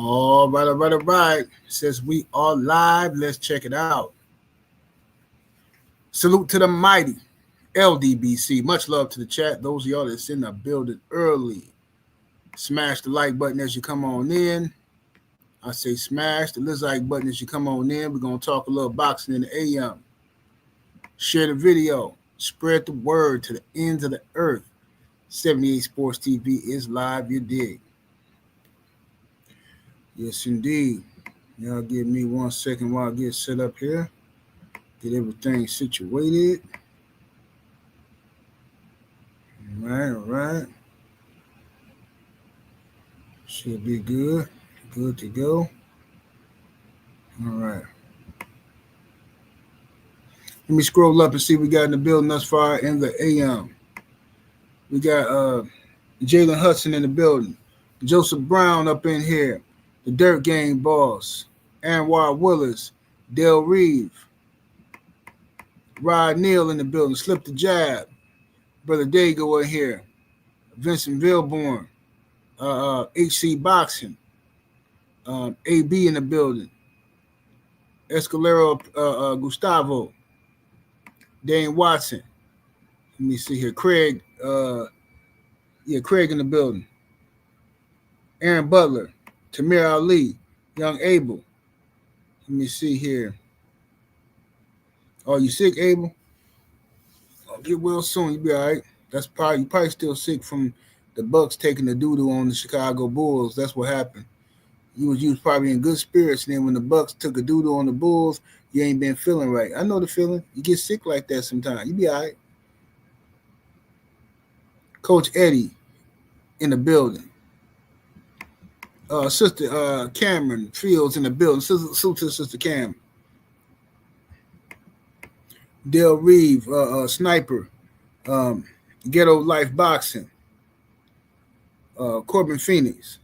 All right. Says we are live. Let's check it out. Salute to the mighty LDBC. Much love to the chat. Those of y'all that's in the building early. Smash the like button as you come on in. I say smash the like button as you come on in. We're going to talk a little boxing in the AM. Share the video. Spread the word to the ends of the earth. 78 Sports TV is live, you dig. Yes, indeed. Y'all give me 1 second while I get set up here. Get everything situated. All right. Should be good. Good to go. All right. Let me scroll up and see what we got in the building thus far in the AM. We got Jalen Hudson in the building. Joseph Brown up in here. The Dirt Gang boss. Anwar Willis. Del Reeve. Rod Neal in the building. Slip the Jab. Brother Dago in here. Vincent Vilborn. HC Boxing. AB in the building. Escalero Gustavo. Dane Watson. Let me see here. Craig. Craig in the building. Aaron Butler. Tamir Ali. Young Abel. Let me see here. Oh, you sick, Abel? I'll get well soon. You'll be all right. You probably still sick from the Bucks taking the doo-doo on the Chicago Bulls. That's what happened. You was probably in good spirits, and then when the Bucks took a doo-doo on the Bulls, you ain't been feeling right. I know the feeling. You get sick like that sometimes. You be all right. Coach Eddie in the building. Sister Cameron Fields in the building. Salute to Sister Cam. Del Reeve, Sniper. Ghetto Life Boxing. Corbin Phoenix.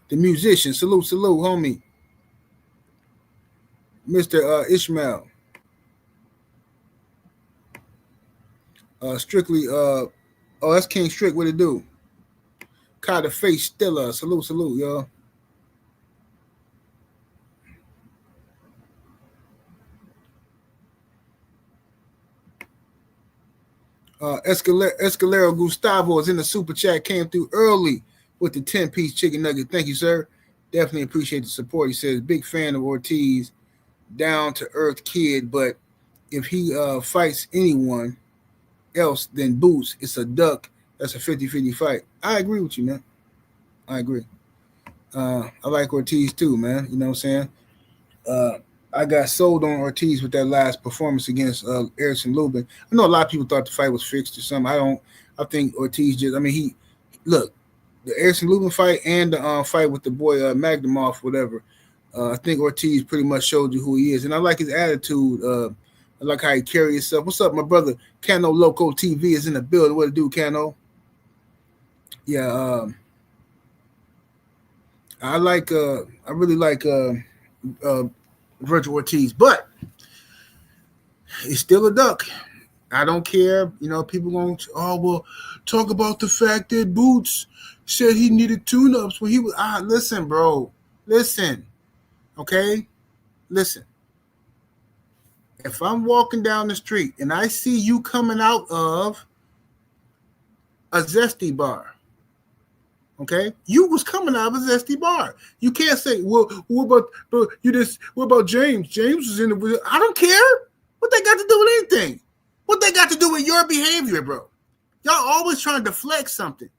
The musician. Salute, homie. Mr. Ishmael. Strictly, that's King Strick. What it do? Carter Face Stiller. Salute, y'all. Escalero Gustavo is in the super chat. Came through early with the 10-piece chicken nugget. Thank you, sir. Definitely appreciate the support. He says, big fan of Ortiz, down to earth kid, but if he fights anyone else than Boots, it's a duck. That's a 50-50 fight. I agree with you, man. I agree. I like Ortiz too, man. You know what I'm saying? I got sold on Ortiz with that last performance against Erison Lubin. I know a lot of people thought the fight was fixed or something. I think Ortiz the Erison Lubin fight and the fight with the boy Magnemov, whatever. I think Ortiz pretty much showed you who he is. And I like his attitude. I like how he carries himself. What's up, my brother? Cano Loco TV is in the building. What it do, Cano? Yeah, I really like Vergil Ortiz, but it's still a duck. I don't care. You know, people going to, talk about the fact that Boots said he needed tune-ups when he was, listen, bro. Listen. Okay? Listen. If I'm walking down the street and I see you coming out of a Zesty bar, okay, you was coming out of a Zesty bar. You can't say, what about James? James was in the. I don't care. What they got to do with anything? What they got to do with your behavior, bro? Y'all always trying to deflect something.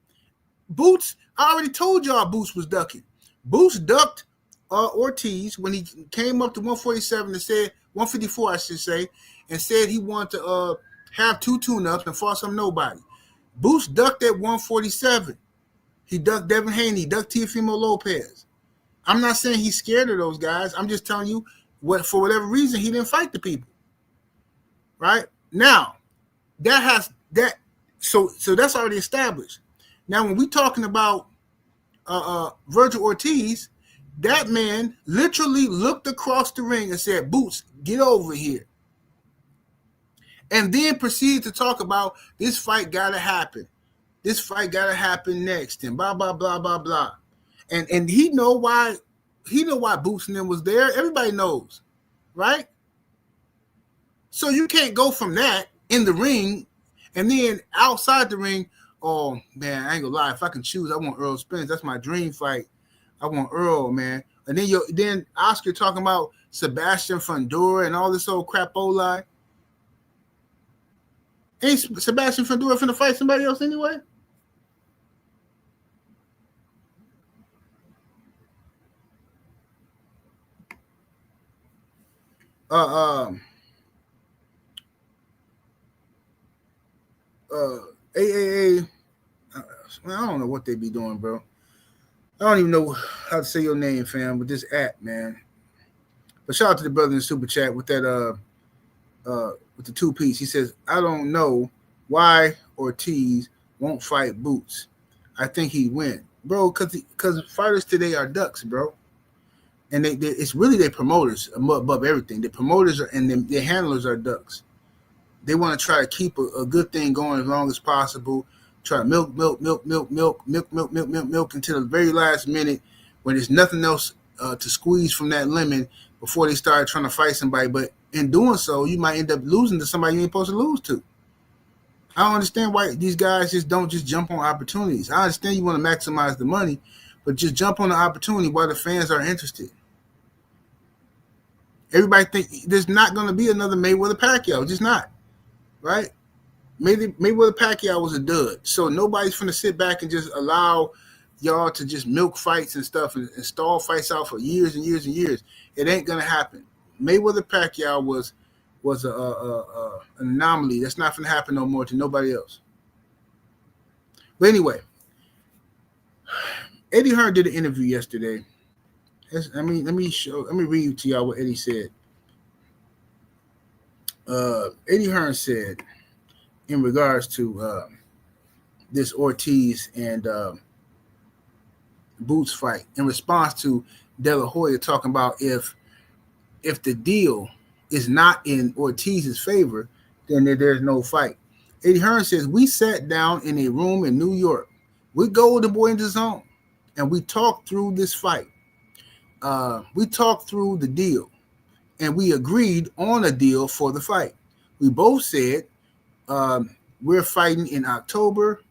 Boots, I already told y'all Boots was ducking. Boots ducked Ortiz when he came up to 147 and said 154, I should say, and said he wanted to have two tune-ups and fought some nobody. Boots ducked at 147. He ducked Devin Haney. He ducked Teofimo Lopez. I'm not saying he's scared of those guys. I'm just telling you for whatever reason he didn't fight the people. Right now, so that's already established. Now, when we're talking about Vergil Ortiz, that man literally looked across the ring and said, "Boots, get over here," and then proceeded to talk about this fight got to happen. This fight got to happen next, and blah, blah, blah, blah, blah. And he know why Boots and them was there. Everybody knows, right? So you can't go from that in the ring and then outside the ring. Oh man, I ain't gonna lie. If I can choose, I want Earl Spence. That's my dream fight. I want Earl, man. And then Oscar talking about Sebastian Fundora and all this old crapola. Ain't Sebastian Fundora finna fight somebody else anyway? AAA. I don't know what they be doing, bro. I don't even know how to say your name, fam, with this app, man. But shout out to the brother in the super chat with that with the 2-piece. He says, I don't know why Ortiz won't fight Boots. I think he'd win. Bro, because fighters today are ducks, bro. And it's really their promoters above everything. The promoters and their handlers are ducks. They want to try to keep a good thing going as long as possible. Try to milk until the very last minute when there's nothing else to squeeze from that lemon before they start trying to fight somebody. But in doing so, you might end up losing to somebody you ain't supposed to lose to. I don't understand why these guys don't jump on opportunities. I understand you want to maximize the money, but just jump on the opportunity while the fans are interested. Everybody think there's not going to be another Mayweather-Pacquiao. Just not. Right? Mayweather-Pacquiao was a dud. So nobody's going to sit back and just allow y'all to just milk fights and stuff and stall fights out for years and years and years. It ain't going to happen. Mayweather-Pacquiao was an anomaly. That's not going to happen no more to nobody else. But anyway, Eddie Hearn did an interview yesterday. Let me read to y'all what Eddie said. Eddie Hearn said in regards to this Ortiz and Boots fight, in response to De La Hoya talking about if the deal is not in Ortiz's favor, then there's no fight. Eddie Hearn says, we sat down in a room in New York with Golden Boy in the zone, and we talked through this fight. We talked through the deal, and we agreed on a deal for the fight. We both said, we're fighting in October,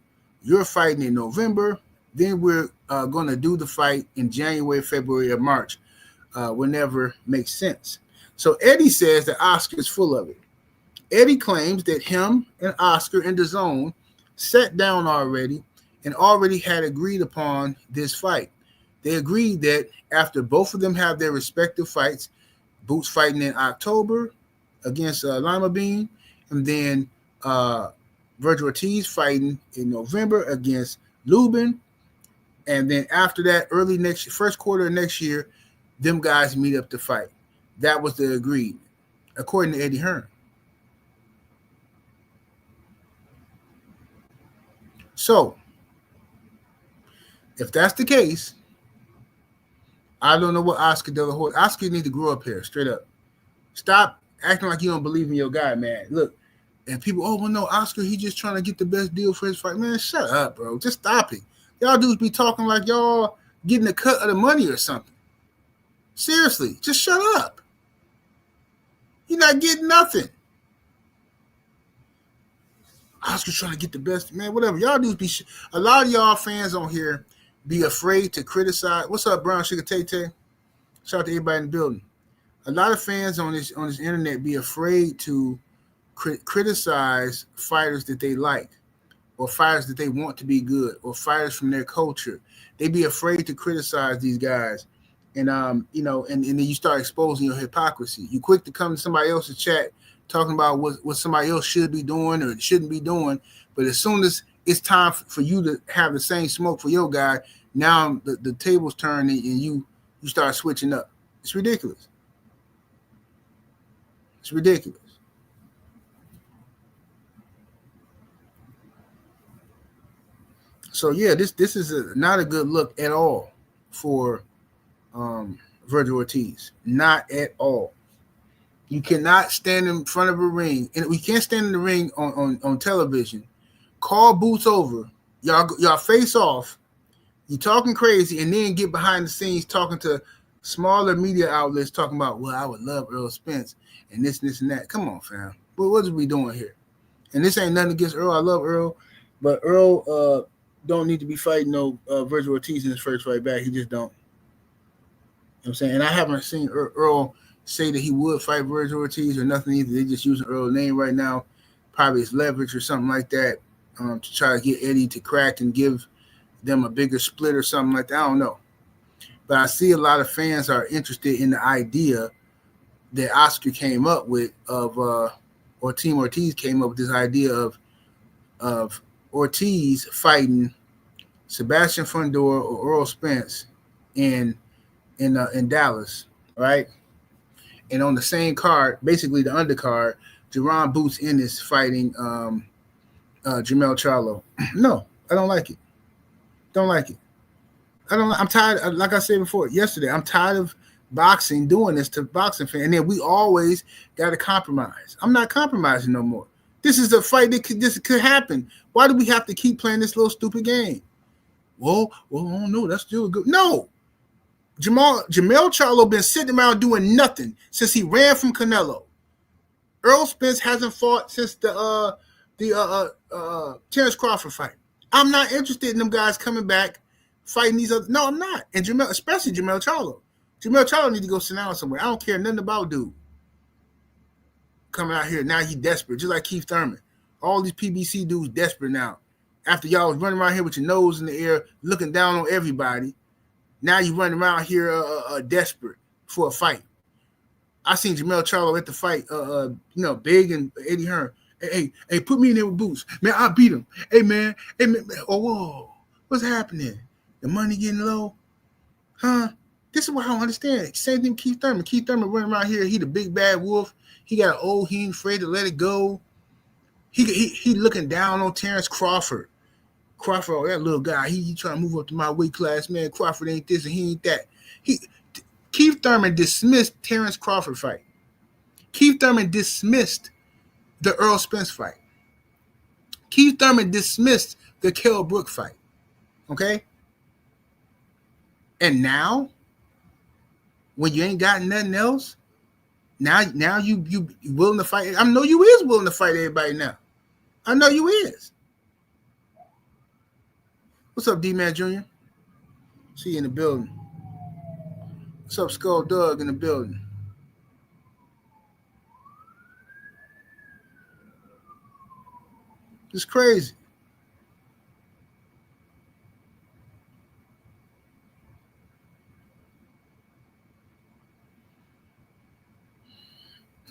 you're fighting in November, then we're going to do the fight in January, February, or March, whenever makes sense. So Eddie says that Oscar is full of it. Eddie claims that him and Oscar in the zone sat down already and already had agreed upon this fight. They agreed that after both of them have their respective fights, Boots fighting in October against Lima Bean, and then Vergil Ortiz fighting in November against Lubin, and then after that, first quarter of next year, them guys meet up to fight. That was the agreement, according to Eddie Hearn. So, if that's the case, I don't know what Oscar De La Hoya. Oscar needs to grow up here, straight up. Stop acting like you don't believe in your guy, man. Look, and people, oh, well, no, Oscar, he just trying to get the best deal for his fight. Man, shut up, bro. Just stop it. Y'all dudes be talking like y'all getting a cut of the money or something. Seriously, just shut up. You're not getting nothing. Oscar's trying to get the best. Man, whatever. Y'all dudes be a lot of y'all fans on here be afraid to criticize. What's up, Brown Sugar Tay Tay? Shout out to everybody in the building. A lot of fans on this internet be afraid to criticize fighters that they like, or fighters that they want to be good, or fighters from their culture. They be afraid to criticize these guys, and and then you start exposing your hypocrisy. You quick to come to somebody else's chat talking about what somebody else should be doing or shouldn't be doing, but as soon as it's time for you to have the same smoke for your guy, now the tables turn and you start switching up. It's ridiculous. It's ridiculous. So yeah, this is not a good look at all for Vergil Ortiz. Not at all. You cannot stand in front of a ring, and we can't stand in the ring on television. Call Boots over. Y'all face off. You talking crazy and then get behind the scenes talking to smaller media outlets talking about, well, I would love Earl Spence and this and that. Come on, fam. What are we doing here? And this ain't nothing against Earl. I love Earl, but Earl don't need to be fighting no Vergil Ortiz in his first fight back. He just don't. You know what I'm saying? And I haven't seen Earl say that he would fight Vergil Ortiz or nothing either. They just using Earl's name right now, probably as leverage or something like that, to try to get Eddie to crack and give them a bigger split or something like that. I don't know. But I see a lot of fans are interested in the idea that Oscar came up with or Team Ortiz came up with this idea of Ortiz fighting Sebastian Fundor or Earl Spence in Dallas, right? And on the same card, basically the undercard, Jaron Boots Ennis fighting Jermell Charlo. No, I don't like it. Don't like it. I'm tired. Like I said before yesterday, I'm tired of boxing doing this to boxing fans. And then we always got to compromise. I'm not compromising no more. This is a fight that could happen. Why do we have to keep playing this little stupid game? Well, I don't know. That's still good. No. Jermell Charlo been sitting around doing nothing since he ran from Canelo. Earl Spence hasn't fought since the Terrence Crawford fight. I'm not interested in them guys coming back fighting these other. No, I'm not. And especially Jermell Charlo. Jermell Charlo need to go sit down somewhere. I don't care nothing about dude coming out here. Now he desperate, just like Keith Thurman. All these PBC dudes desperate now. After y'all was running around here with your nose in the air, looking down on everybody, now you running around here desperate for a fight. I seen Jermell Charlo at the fight, Big and Eddie Hearn. Hey, put me in there with Boots. Man, I beat him. Hey, man. Oh, whoa. What's happening? The money getting low? Huh? This is what I don't understand. Same thing with Keith Thurman. Keith Thurman running around here. He the big bad wolf. He got an old, he ain't afraid to let it go. He looking down on Terrence Crawford. Crawford, oh, that little guy, he trying to move up to my weight class, man. Crawford ain't this and he ain't that. Keith Thurman dismissed Terrence Crawford fight. Keith Thurman dismissed the Earl Spence fight. Keith Thurman dismissed the Kell Brook fight. Okay? And now, when you ain't got nothing else, now you willing to fight. I know you is willing to fight everybody now. I know you is. What's up, D-Man Jr.? See you in the building. What's up, Skull Doug in the building? It's crazy.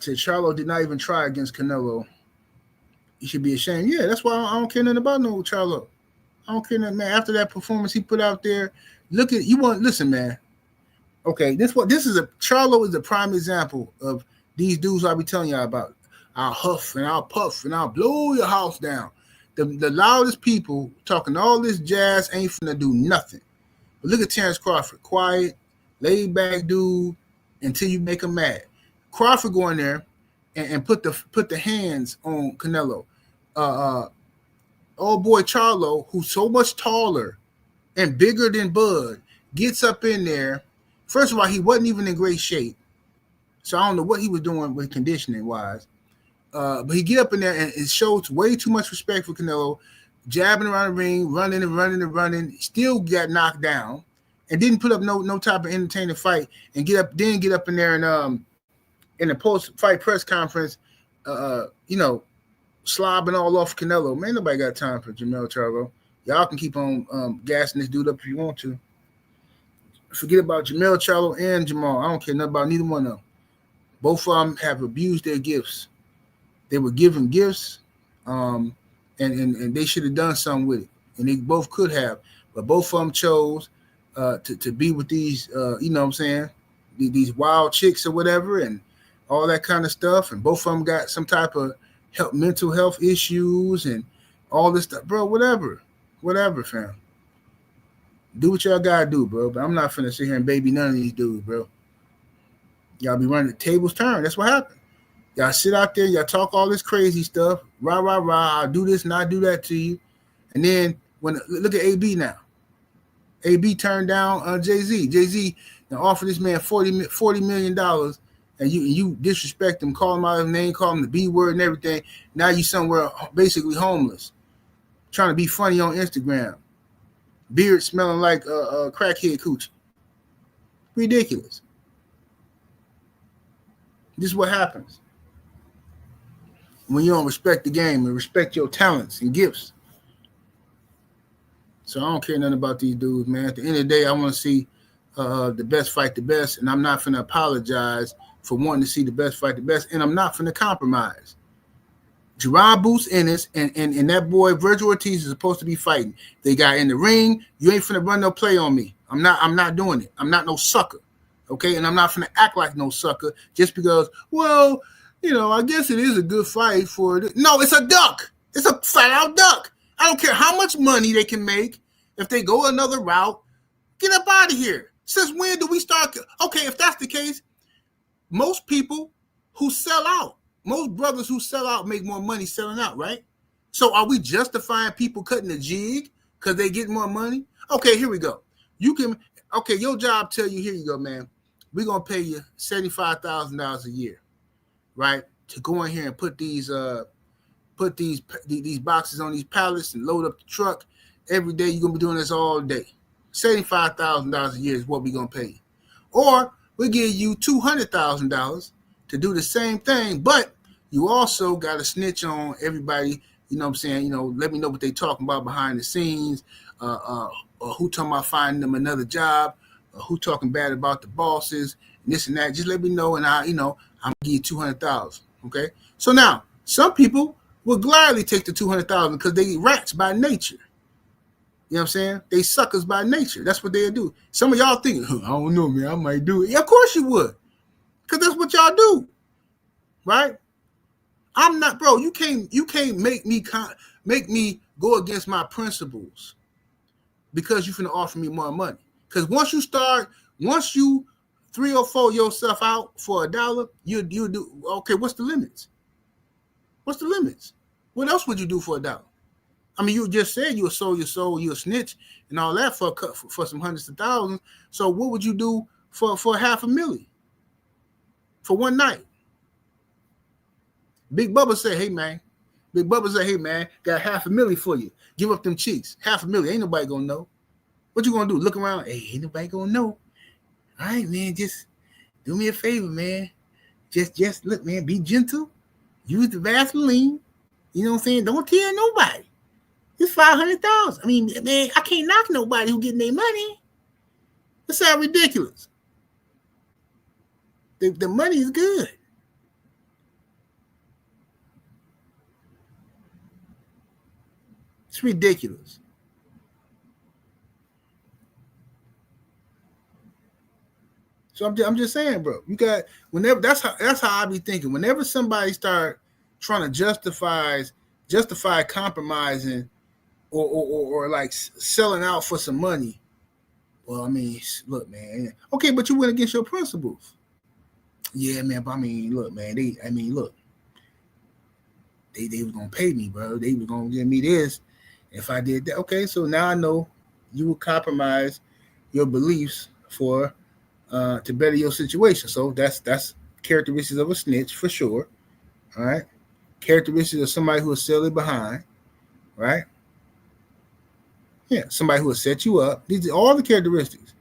Said Charlo did not even try against Canelo. He should be ashamed. Yeah, that's why I don't care nothing about no Charlo. I don't care nothing, man. After that performance he put out there, listen, man. Okay, Charlo is a prime example of these dudes I'll be telling y'all about. I'll huff and I'll puff and I'll blow your house down. The loudest people talking all this jazz ain't finna do nothing. But look at Terrence Crawford, quiet, laid back dude until you make him mad. Crawford go in there and put the hands on Canelo. Old boy Charlo, who's so much taller and bigger than Bud, gets up in there. First of all, he wasn't even in great shape, so I don't know what he was doing with conditioning wise. But he get up in there and it shows way too much respect for Canelo, jabbing around the ring, running, still got knocked down, and didn't put up no type of entertaining fight, and get up in there and in the post-fight press conference, slobbing all off Canelo. Man, nobody got time for Jermell Charlo. Y'all can keep on gassing this dude up if you want to. Forget about Jermell Charlo and Jamal. I don't care nothing about neither one of them. Both of them have abused their gifts. They were given gifts, and they should have done something with it. And they both could have. But both of them chose to be with these, these wild chicks or whatever and all that kind of stuff. And both of them got some type of mental health issues and all this stuff. Bro, whatever, fam. Do what y'all gotta do, bro. But I'm not finna sit here and baby none of these dudes, bro. Y'all be running the tables turn. That's what happened. Y'all sit out there, y'all talk all this crazy stuff. Rah, rah, rah. I'll do this and I'll do that to you. And then look at AB now. AB turned down Jay-Z. Jay-Z offered this man $40 million, and you disrespect him, call him out of his name, call him the B word and everything. Now you somewhere basically homeless, trying to be funny on Instagram. Beard smelling like crackhead coochie. Ridiculous. This is what happens when you don't respect the game and respect your talents and gifts. So I don't care nothing about these dudes, man. At the end of the day, I want to see the best fight the best, and I'm not finna apologize for wanting to see the best fight the best, and I'm not finna compromise. Jaron boots Ennis, and that boy Vergil Ortiz is supposed to be fighting. They got in the ring. You ain't finna run no play on me. I'm not doing it. I'm not no sucker. Okay, and I'm not finna act like no sucker just because, well, I guess it is a good fight for it. No, it's a duck. It's a flat out duck. I don't care how much money they can make. If they go another route, get up out of here. Since when do we start? Okay, if that's the case, most people who sell out, most brothers who sell out make more money selling out, right? So are we justifying people cutting a jig because they get more money? Okay, here we go. Your job tell you, here you go, man. We're going to pay you $75,000 a year, right? To go in here and put these boxes on these pallets and load up the truck. Every day you're going to be doing this all day. $75,000 a year is what we're going to pay you. Or we'll give you $200,000 to do the same thing, but you also got to snitch on everybody, you know what I'm saying? Let me know what they talking about behind the scenes, or who talking about finding them another job, or who talking bad about the bosses, and this and that. Just let me know, and I'm going to give you $200,000, okay? So now, some people will gladly take the $200,000 because they rats by nature. You know what I'm saying? They suckers by nature. That's what they'll do. Some of y'all think, I don't know, man, I might do it. Yeah, of course you would. Because that's what y'all do. Right? I'm not, bro, you can't make me go against my principles because you're finna offer me more money. Because once you 3 or 4 yourself out for $1, you do, okay, what's the limits? What's the limits? What else would you do for $1? I mean, you just said you would sold your soul, you a snitch, and all that for some hundreds of thousands. So what would you do for $500,000 for one night? Big Bubba said, hey, man, got $500,000 for you. Give up them cheeks. $500,000. Ain't nobody gonna know. What you gonna do? Look around. Hey, ain't nobody gonna know. All right, man, just do me a favor, man. Just look, man, be gentle. Use the Vaseline. You know what I'm saying? Don't tell nobody. It's $500,000. I mean, man, I can't knock nobody who getting their money. That sounds ridiculous. The money is good. It's ridiculous. So I'm just saying, bro. You got whenever that's how I be thinking. Whenever somebody start trying to justify compromising or like selling out for some money, well, I mean, look, man. Okay, but you went against your principles. Yeah, man. But I mean, look, man. They was gonna pay me, bro. They was gonna give me this if I did that. Okay, so now I know you will compromise your beliefs for to better your situation. So that's characteristics of a snitch for sure. All right, characteristics of somebody who will sell it behind. Right? Yeah, somebody who will set you up. These are all the characteristics.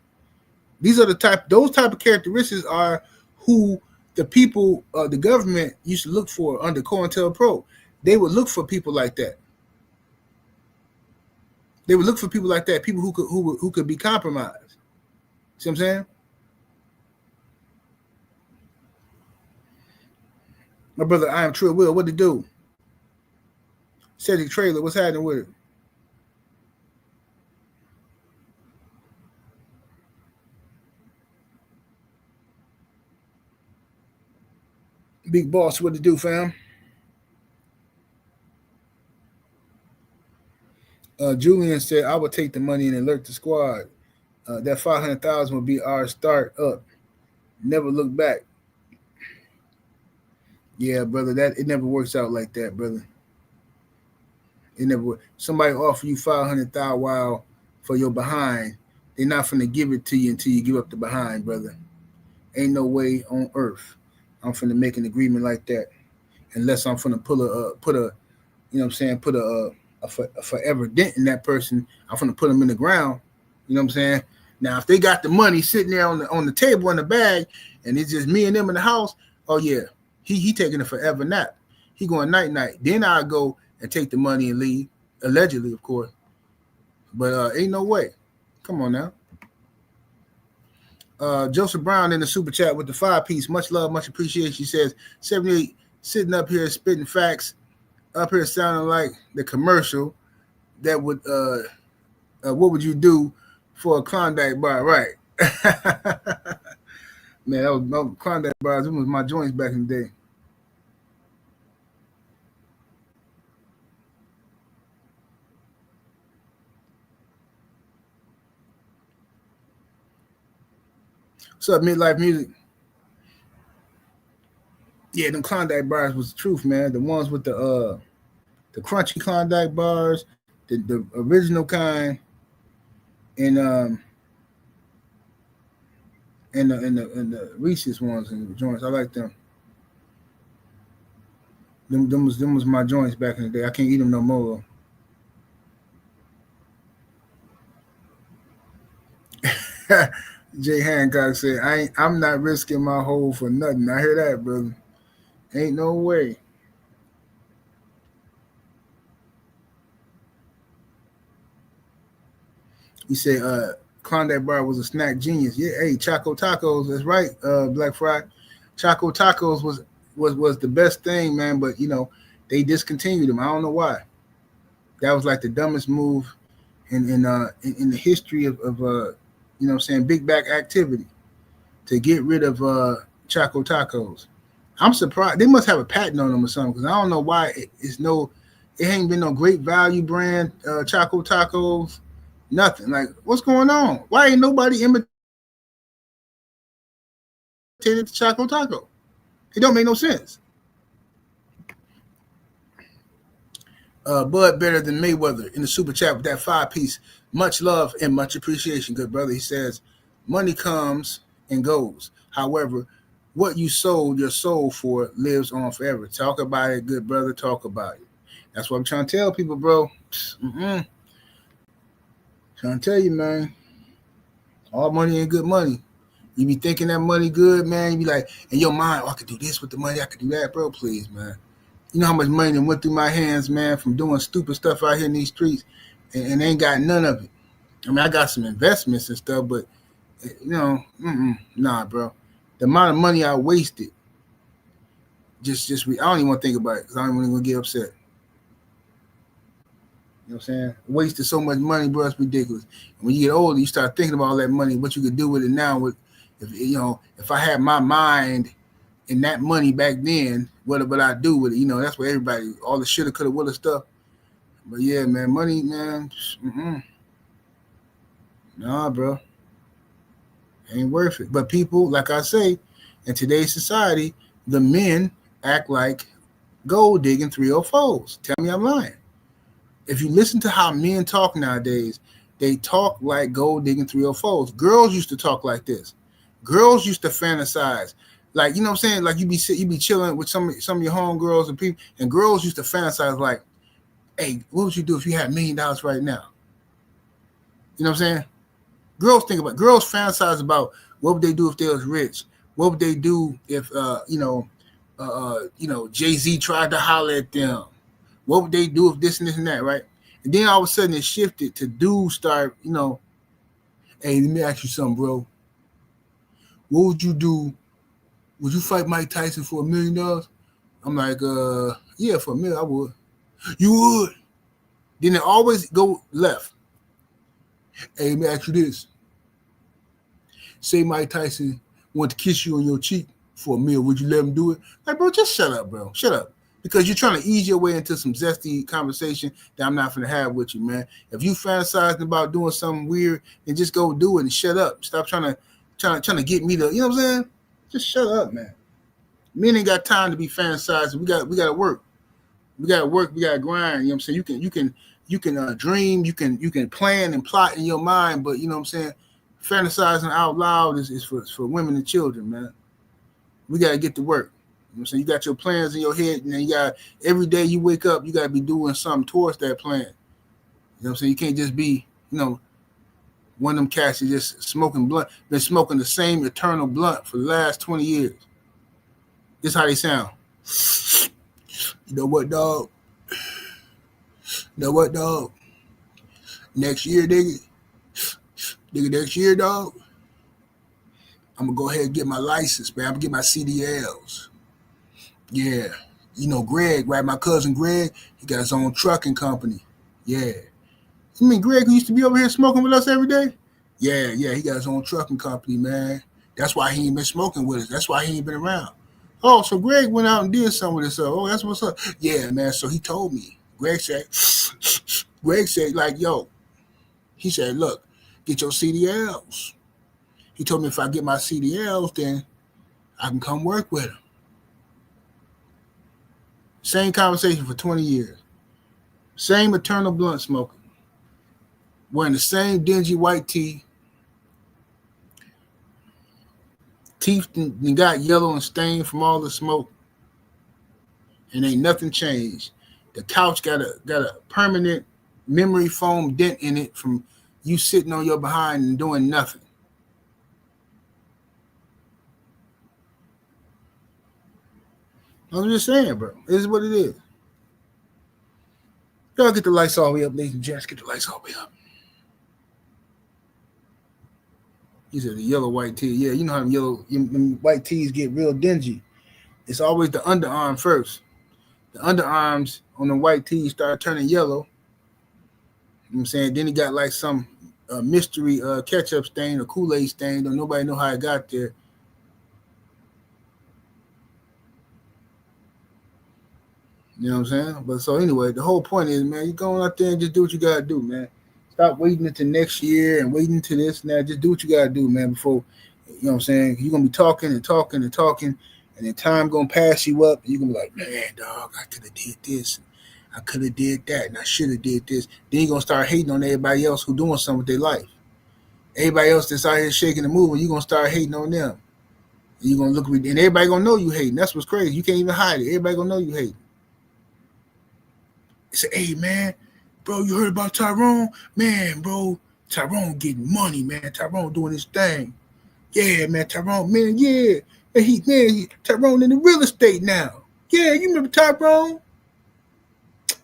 Those type of characteristics are who the people, the government used to look for under COINTELPRO. They would look for people like that. They would look for people like that, people who could be compromised. See what I'm saying? My brother, I am True Will. What to do? Cedric Trailer, what's happening with it? Big Boss, what to do, fam? Julian said, I would take the money and alert the squad. That 500,000 would be our start up. Never look back. Yeah, brother, it never works out like that, brother. It never works. Somebody offer you 500,000 for your behind, They're not finna give it to you until you give up the behind, brother. Ain't no way on earth I'm finna make an agreement like that unless I'm finna put a you know what I'm saying, put a forever dent in that person. I'm finna put them in the ground. You know what I'm saying? Now, if they got the money sitting there on the table in the bag, and it's just me and them in the house, oh yeah, he taking a forever nap. He going night night. Then I go and take the money and leave, allegedly, of course. But ain't no way. Come on now. Joseph Brown in the super chat with the 5-piece. Much love, much appreciation. She says 78 sitting up here spitting facts, up here sounding like the commercial that would what would you do for a Klondike bar, right? Man, that was Klondike bars. Them was my joints back in the day. What's up, Midlife Music? Yeah, them Klondike bars was the truth, man. The ones with the crunchy Klondike bars, the original kind, and the Reese's ones and the joints. I like them. Them was my joints back in the day. I can't eat them no more. Jay Hancock said, I'm not risking my hole for nothing. I hear that, brother. Ain't no way. He said, Klondike bar was a snack genius. Yeah, hey, Choco Tacos, that's right, Black Friday. Choco Tacos was the best thing, man, but you know, they discontinued them. I don't know why. That was like the dumbest move in the history of you know what I'm saying, big back activity to get rid of Choco Tacos. I'm surprised they must have a patent on them or something because I don't know why it ain't been no great value brand Choco Tacos, nothing. Like, what's going on? Why ain't nobody imitated the Choco Taco? It don't make no sense. Bud better than Mayweather in the super chat with that 5-piece. Much love and much appreciation, good brother. He says, money comes and goes. However, what you sold your soul for lives on forever. Talk about it, good brother. Talk about it. That's what I'm trying to tell people, bro. Trying to tell you, man. All money ain't good money. You be thinking that money good, man. You be like, in your mind, oh, I could do this with the money. I could do that, bro. Please, man. You know how much money that went through my hands, man, from doing stupid stuff out here in these streets and ain't got none of it. I mean, I got some investments and stuff, but, you know, nah, bro. The amount of money I wasted, I don't even want to think about it because I don't even want to get upset. You know what I'm saying? Wasted so much money, bro, it's ridiculous. And when you get older, you start thinking about all that money, what you could do with it now. If I had my mind in that money back then, what would I do with it? You know, that's what everybody, all the shoulda, coulda, woulda stuff. But yeah, man, money, man, nah, bro, ain't worth it. But people, like I say, in today's society, the men act like gold digging 304s. Tell me I'm lying. If you listen to how men talk nowadays, they talk like gold digging 304s. Girls used to talk like this. Girls used to fantasize. Like, you know what I'm saying? Like you be chilling with some of your homegirls and people, and girls used to fantasize like, hey, what would you do if you had $1 million right now? You know what I'm saying? Girls fantasize about what would they do if they was rich? What would they do if Jay-Z tried to holler at them? What would they do if this and this and that, right? And then all of a sudden it shifted to dudes start, you know, hey, let me ask you something, bro. What would you do? Would you fight Mike Tyson for $1 million? I'm like, yeah, for $1 million, I would. You would. Then it always go left. Hey, let me ask you this. Say Mike Tyson want to kiss you on your cheek for $1 million. Would you let him do it? Like, bro, just shut up, bro. Shut up. Because you're trying to ease your way into some zesty conversation that I'm not going to have with you, man. If you fantasizing about doing something weird, then just go do it and shut up. Stop trying to get me to, you know what I'm saying? Just shut up, man. Men ain't got time to be fantasizing. We got to work. We got to work. We got to grind. You know what I'm saying? You can you can dream, you can plan and plot in your mind, but you know what I'm saying, fantasizing out loud is for women and children, man. We gotta get to work. You know what I'm saying? You got your plans in your head, and then you got every day you wake up, you gotta be doing something towards that plan. You know what I'm saying? You can't just be, one of them cats is just smoking blunt, been smoking the same eternal blunt for the last 20 years. This is how they sound. You know what, dog? Next year, nigga, next year, dog, I'm gonna go ahead and get my license, man. I'm gonna get my CDLs. Yeah. Greg, right? My cousin Greg, he got his own trucking company. Yeah. You mean Greg who used to be over here smoking with us every day? Yeah, he got his own trucking company, man. That's why he ain't been smoking with us. That's why he ain't been around. Oh, so Greg went out and did something with himself. Oh, that's what's up. Yeah, man. So he told me. Greg said, like, yo, he said, look, get your CDLs. He told me if I get my CDLs, then I can come work with him. Same conversation for 20 years. Same eternal blunt smoking. Wearing the same dingy white tee. Teeth got yellow and stained from all the smoke. And ain't nothing changed. The couch got a permanent memory foam dent in it from you sitting on your behind and doing nothing. I'm just saying, bro. This is what it is. Y'all get the lights all the way up, ladies and gents. Get the lights all the way up. He said the yellow white tee. Yeah, you know how them white tees get real dingy. It's always the underarm first. The underarms on the white tee start turning yellow. You know what I'm saying? Then he got like some mystery ketchup stain or Kool-Aid stain. Don't nobody know how it got there. You know what I'm saying? But so anyway, the whole point is, man, you going out there and just do what you gotta do, man. Stop waiting until next year and waiting until this and that. Just do what you gotta do, man, before, you know what I'm saying? You're gonna be talking, and then time gonna pass you up, and you're gonna be like, man, dog, I could have did this, I could have did that, and I should have did this. Then you're gonna start hating on everybody else who doing something with their life. Everybody else that's out here shaking and moving, you're gonna start hating on them. And you're gonna look, and everybody gonna know you hating. That's what's crazy. You can't even hide it. Everybody gonna know you hating. Say, hey, man, bro, you heard about Tyrone? Man, bro, Tyrone getting money, man. Tyrone doing his thing. Yeah, man, Tyrone, man, yeah. And Tyrone in the real estate now. Yeah, you remember Tyrone?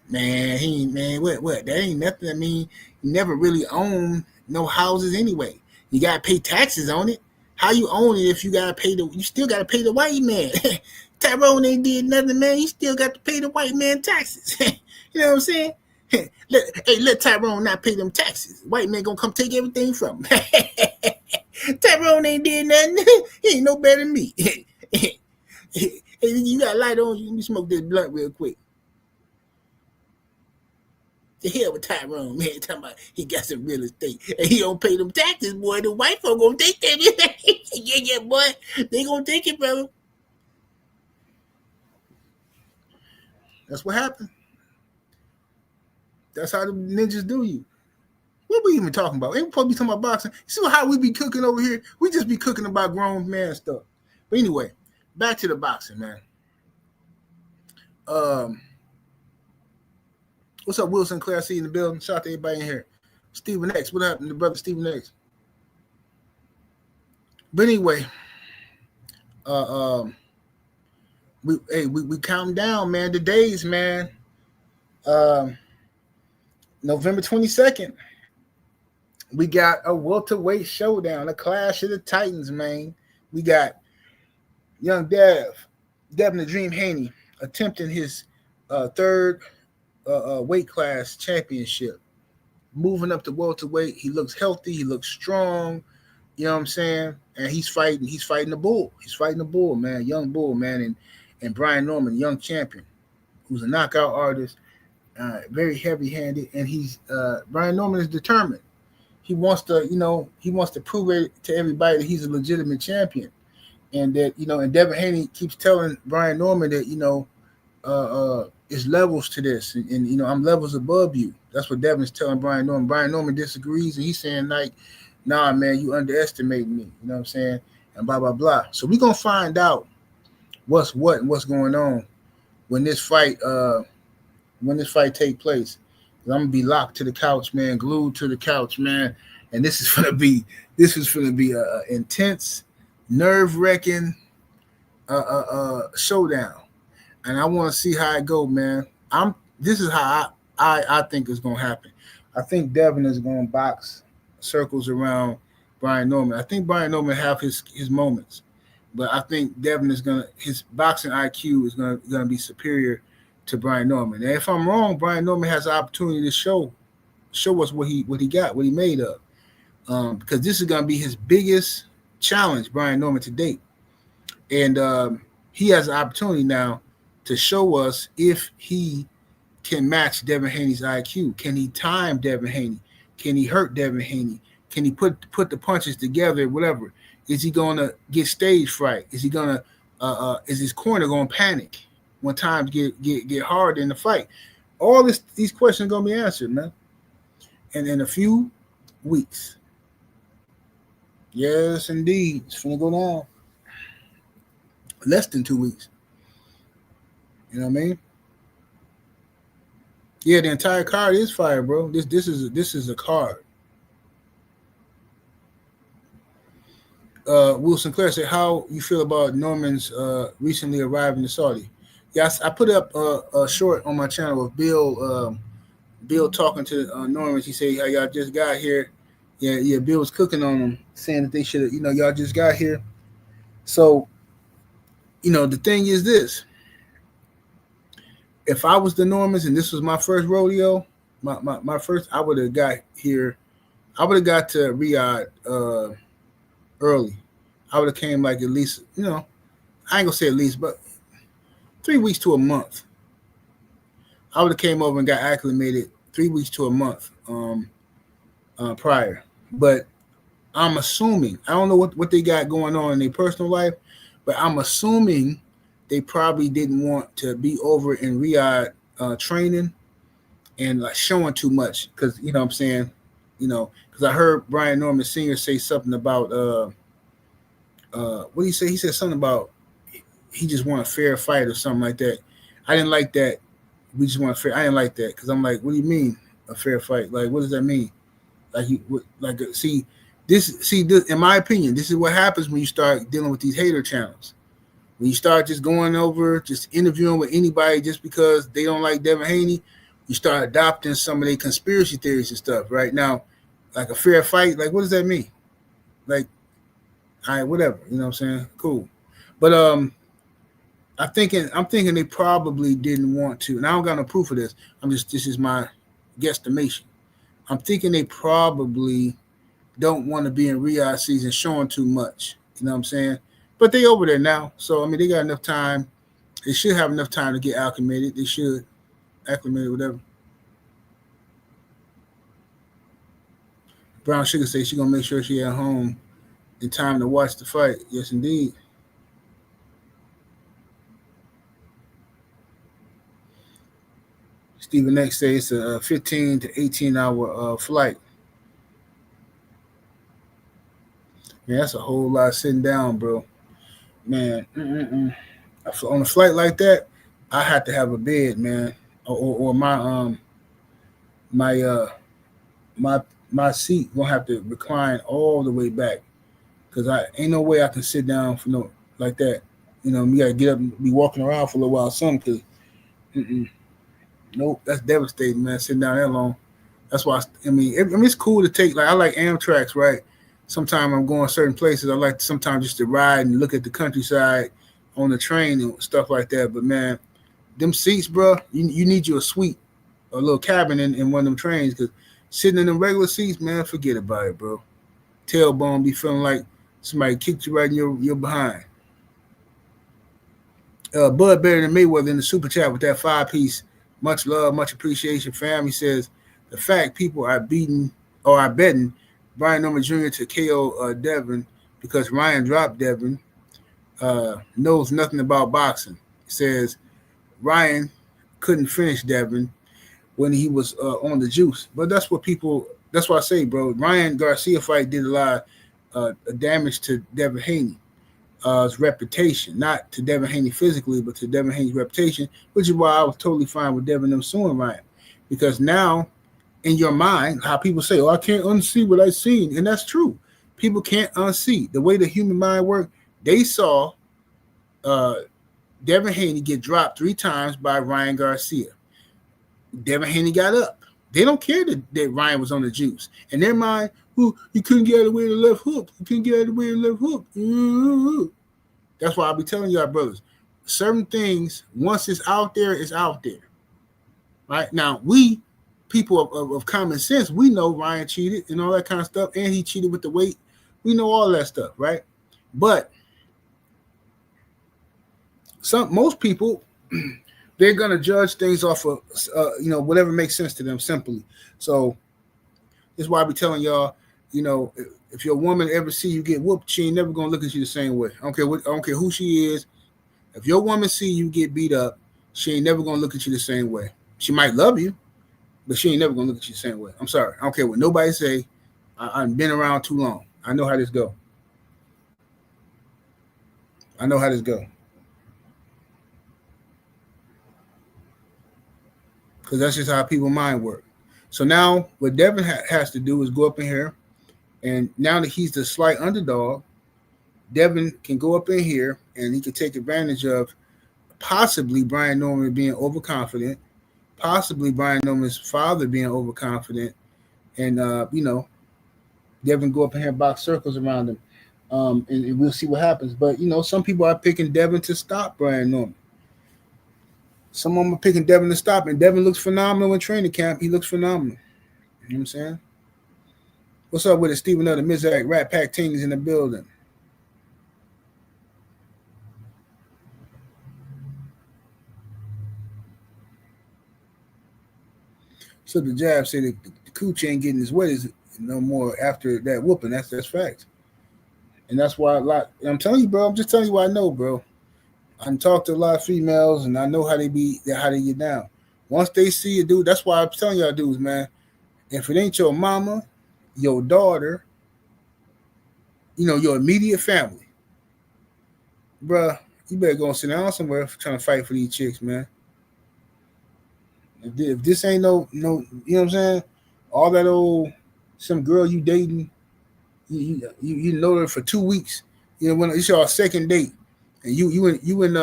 Man, what? That ain't nothing. I mean, you never really owned no houses anyway. You got to pay taxes on it. How you own it if you still got to pay the white man. Tyrone ain't did nothing, man. He still got to pay the white man taxes. You know what I'm saying? Let Tyrone not pay them taxes. White man gonna come take everything from him. Tyrone ain't did nothing. He ain't no better than me. Hey, you got a light on. Let me smoke this blunt real quick. The hell with Tyrone, man. Talking about he got some real estate and he don't pay them taxes, boy. The white folk gonna take that. Yeah, boy. They gonna take it, brother. That's what happened. That's how the ninjas do you. What we even talking about? Ain't we supposed to be talking about boxing? You see how we be cooking over here? We just be cooking about grown man stuff. But anyway, back to the boxing, man. What's up, Wilson Claire? I see you in the building. Shout out to everybody in here. Stephen X. What happened to brother Stephen X? But anyway, we counting down, man. The days, man. November 22nd, we got a welterweight showdown, a clash of the Titans, man. We got young Devin the Dream Haney attempting his third weight class championship, moving up to welterweight. He looks healthy. He looks strong. You know what I'm saying? And he's fighting the bull. He's fighting the bull, man. Young bull, man. And Brian Norman, young champion, who's a knockout artist. Very heavy-handed, and Brian Norman is determined. He wants to prove it to everybody that he's a legitimate champion, and that and Devin Haney keeps telling Brian Norman that it's levels to this, and I'm levels above you. That's what Devin's telling Brian Norman. Brian Norman disagrees, and he's saying like, "Nah, man, you underestimate me." You know what I'm saying? And blah blah blah. So we're gonna find out what's what and what's going on when this fight take place. I'm gonna be locked to the couch, man, glued to the couch, man, and this is gonna be a intense, nerve wracking showdown, and I want to see how it go, man. This is how I think it's gonna happen. I think Devin is gonna box circles around Brian Norman. I think Brian Norman have his moments, but I think Devin is gonna his boxing IQ is gonna be superior to Brian Norman. And if I'm wrong, Brian Norman has the opportunity to show us what he got, what he made of. Because this is gonna be his biggest challenge, Brian Norman, to date. And he has an opportunity now to show us if he can match Devin Haney's IQ. Can he time Devin Haney? Can he hurt Devin Haney? Can he put the punches together? Whatever. Is he gonna get stage fright? Is he gonna is his corner gonna panic when times get hard in the fight? All these questions are gonna be answered, man. And in a few weeks. Yes, indeed. It's gonna go down. Less than 2 weeks. You know what I mean? Yeah, the entire card is fire, bro. This is a card. Will Sinclair said, "How you feel about Norman's recently arriving to Saudi?" Yes, I put up a short on my channel of Bill talking to Norman. He said, "How y'all just got here?" Yeah. Bill was cooking on them, saying that they should, y'all just got here. So, the thing is this: if I was the Normans and this was my first rodeo, my first, I would have got here. I would have got to Riyadh early. I would have came like at least, I ain't gonna say at least, but 3 weeks to a month. I would have came over and got acclimated 3 weeks to a month prior. But I'm assuming, I don't know what they got going on in their personal life, but I'm assuming they probably didn't want to be over in Riyadh training and like showing too much. Because, you know what I'm saying? Because I heard Brian Norman Sr. say something about, what did he say? He said something about he just want a fair fight or something like that. I didn't like that. We just want a fair. I didn't like that because I'm like, what do you mean a fair fight? Like, what does that mean? See, this. In my opinion, this is what happens when you start dealing with these hater channels. When you start just going over, just interviewing with anybody just because they don't like Devin Haney, you start adopting some of their conspiracy theories and stuff. Right now, like a fair fight, like what does that mean? Like, all right, whatever. You know what I'm saying? Cool. But I'm thinking they probably didn't want to, and I don't got no proof of this. This is my guesstimation. I'm thinking they probably don't want to be in Riyadh season showing too much. You know what I'm saying? But they over there now, so I mean they got enough time. They should have enough time to get acclimated. They should acclimated, whatever. Brown Sugar says she's gonna make sure she at home in time to watch the fight. Yes, indeed. Stephen X says it's a 15 to 18 hour flight. Man, that's a whole lot sitting down, bro. Man, on a flight like that, I have to have a bed, man, or my seat gonna have to recline all the way back, cause I ain't no way I can sit down for no like that. You gotta get up and be walking around for a little while, something. Cause nope, that's devastating, man. Sitting down that long. That's why it's cool to take. Like I like Amtrak's, right? Sometimes I'm going certain places. I like sometimes just to ride and look at the countryside on the train and stuff like that. But man, them seats, bro, you need you a suite, a little cabin in one of them trains. Because sitting in them regular seats, man, forget about it, bro. Tailbone be feeling like somebody kicked you right in your behind. Bud better than Mayweather in the super chat with that 5-piece. Much love, much appreciation, fam. He says the fact people are betting Brian Norman Jr. to KO Devin because Ryan dropped Devin knows nothing about boxing. He says Ryan couldn't finish Devin. when he was on the juice. But that's what people. That's why I say, bro. Ryan Garcia fight did a lot of damage to Devin Haney's reputation, not to Devin Haney physically, but to Devin Haney's reputation, which is why I was totally fine with Devin them suing Ryan, because now in your mind, how people say, "Oh, I can't unsee what I seen," and that's true. People can't unsee the way the human mind works. They saw Devin Haney get dropped 3 times by Ryan Garcia. Devin Haney got up. They don't care that Ryan was on the juice. In their mind, you couldn't get out of the way of the left hook. You couldn't get out of the way of the left hook. That's why I'll be telling y'all, brothers, certain things, once it's out there, it's out there. Right? Now, we, people of common sense, we know Ryan cheated and all that kind of stuff, and he cheated with the weight. We know all that stuff, right? But most people, they're going to judge things off of, whatever makes sense to them simply. So this is why I be telling y'all, if your woman ever see you get whooped, she ain't never going to look at you the same way. I don't care who she is. If your woman see you get beat up, she ain't never going to look at you the same way. She might love you, but she ain't never going to look at you the same way. I'm sorry. I don't care what nobody say. I've been around too long. I know how this go. Because that's just how people's mind work. So now what Devin has to do is go up in here, and now that he's the slight underdog, Devin can go up in here and he can take advantage of possibly Brian Norman being overconfident, possibly Brian Norman's father being overconfident, and Devin go up in here and box circles around him, and we'll see what happens. But some people are picking Devin to stop Brian Norman. Some of them are picking Devin to stop, and Devin looks phenomenal in training camp. He looks phenomenal. You know what I'm saying? What's up with it, Stephen? The Mizrac Rat Pack Ting is in the building. So the jab said that the cooch ain't getting his weight no more after that whooping. That's fact. And that's why I'm telling you, bro. I'm just telling you what I know, bro. I talk to a lot of females, and I know how they get down. Once they see a dude, that's why I'm telling y'all dudes, man, if it ain't your mama, your daughter, your immediate family, bruh, you better go and sit down somewhere trying to fight for these chicks, man. If this ain't no, you know what I'm saying? All that old, some girl you dating, you know her for 2 weeks, when it's your second date. And you in you at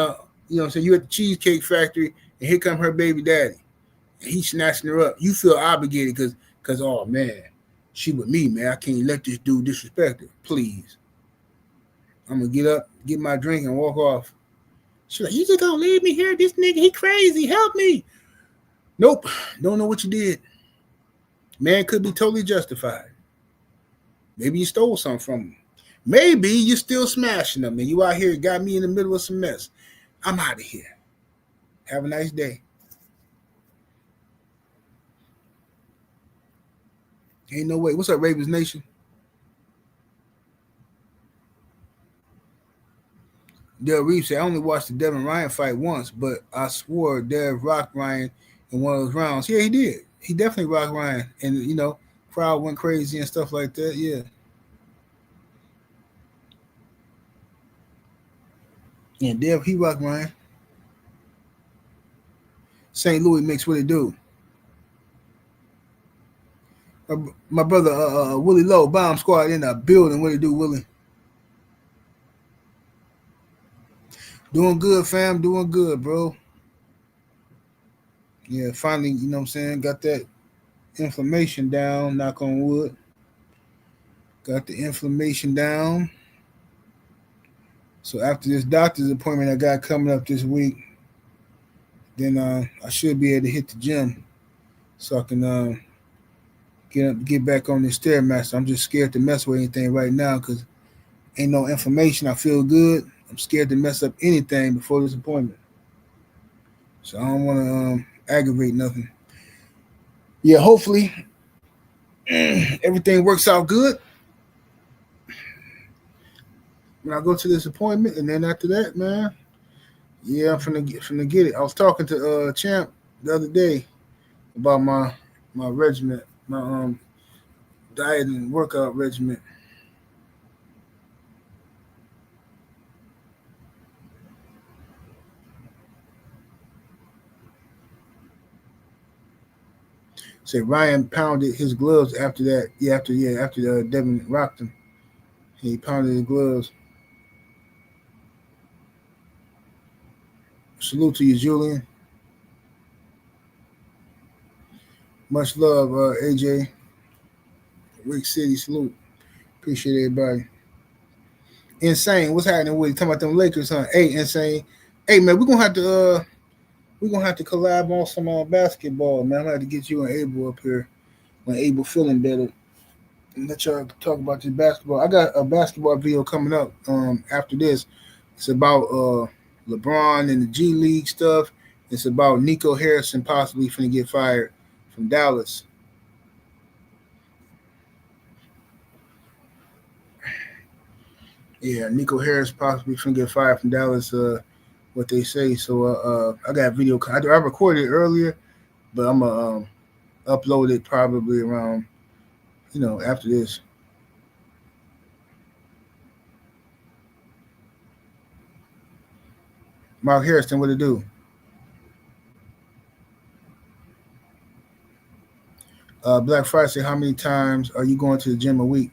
the Cheesecake Factory, and here come her baby daddy, and he's snatching her up. You feel obligated because oh man, she with me, man. I can't let this dude disrespect her. Please, I'm gonna get up, get my drink, and walk off. She's like, you just gonna leave me here? This nigga, he crazy. Help me. Nope, don't know what you did. Man could be totally justified. Maybe you stole something from him. Maybe you're still smashing them, and you out here got me in the middle of some mess. I'm out of here. Have a nice day. Ain't no way. What's up, Ravens Nation? Del Reeves said, I only watched the Devin Ryan fight once, but I swore Dev rocked Ryan in one of those rounds. Yeah, he did. He definitely rocked Ryan. And, crowd went crazy and stuff like that. Yeah. Yeah, Dev, he rocked Ryan. St. Louis mixed what it do. My brother Willie Lowe, Bomb Squad in the building. What it do, Willie? Doing good, fam. Doing good, bro. Yeah, finally, you know what I'm saying? Got that inflammation down, knock on wood. Got the inflammation down. So after this doctor's appointment I got coming up this week, then I should be able to hit the gym so I can get back on this Stairmaster. I'm just scared to mess with anything right now because ain't no inflammation. I feel good. I'm scared to mess up anything before this appointment. So I don't want to aggravate nothing. Yeah, hopefully everything works out good when I go to this appointment, and then after that, man, yeah, I'm finna get it. I was talking to Champ the other day. about my regimen, my diet and workout regimen. Say Ryan pounded his gloves after that. After Devin rocked him, he pounded his gloves. Salute to you, Julian. Much love, AJ. Rick City, salute. Appreciate everybody. Insane. What's happening with you? Talking about them Lakers, huh? Hey, insane. Hey man, we're gonna have to collab on some basketball, man. I'm gonna have to get you and Abel up here when Abel feeling better. And let y'all talk about this basketball. I got a basketball video coming up after this. It's about LeBron and the G League stuff. It's about Nico Harrison possibly finna get fired from Dallas. Yeah, Nico Harris possibly finna get fired from Dallas. What they say. So I got a video. I recorded it earlier, but I'm gonna upload it probably around after this. Mark Harrison, what it do? Black Friday say, how many times are you going to the gym a week?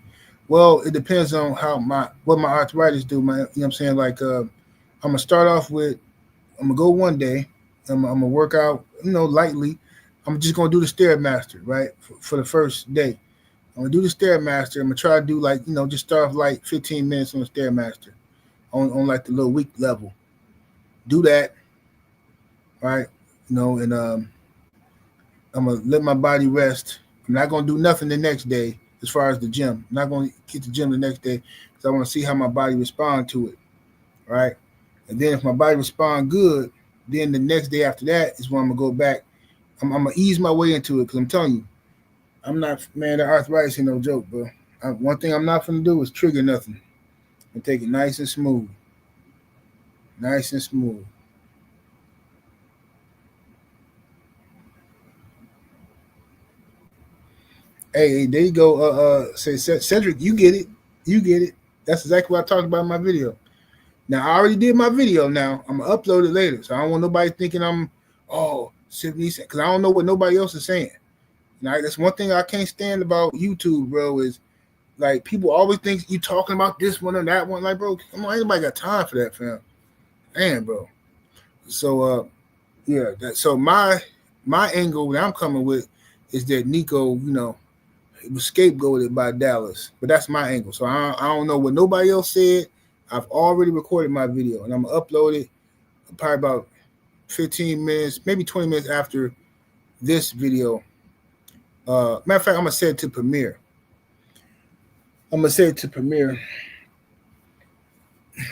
Well, it depends on what my arthritis do. You know what I'm saying? Like I'm gonna start off with I'm gonna go one day. I'm gonna work out, lightly. I'm just gonna do the stairmaster, right, for the first day. I'm gonna do the stairmaster. I'm gonna try to do just start off like 15 minutes on the stairmaster, on like the little weak level. Do that, right? And I'm gonna let my body rest. I'm not gonna do nothing the next day as far as the gym. I'm not gonna hit the gym the next day because I want to see how my body respond to it, right? And then if my body respond good, then the next day after that is when I'm gonna go back. I'm gonna ease my way into it because I'm telling you, I'm not, man. The arthritis ain't no joke, bro. One thing I'm not gonna do is trigger nothing and take it nice and smooth, nice and smooth. Hey, there you go. Say Cedric, you get it, you get it. That's exactly what I talked about in my video. Now I already did my video. Now I'm gonna upload it later, so I don't want nobody thinking I'm because I don't know what nobody else is saying. Now that's one thing I can't stand about YouTube, bro. Is like people always think you talking about this one or that one. Like, bro, come on, ain't nobody got time for that, fam. Man, bro. So yeah. So my angle that I'm coming with is that Nico, was scapegoated by Dallas, but that's my angle. So I don't know what nobody else said. I've already recorded my video, and I'm gonna upload it probably about 15 minutes, maybe 20 minutes after this video. Matter of fact, I'm gonna say it to Premiere. I'm gonna say it to Premiere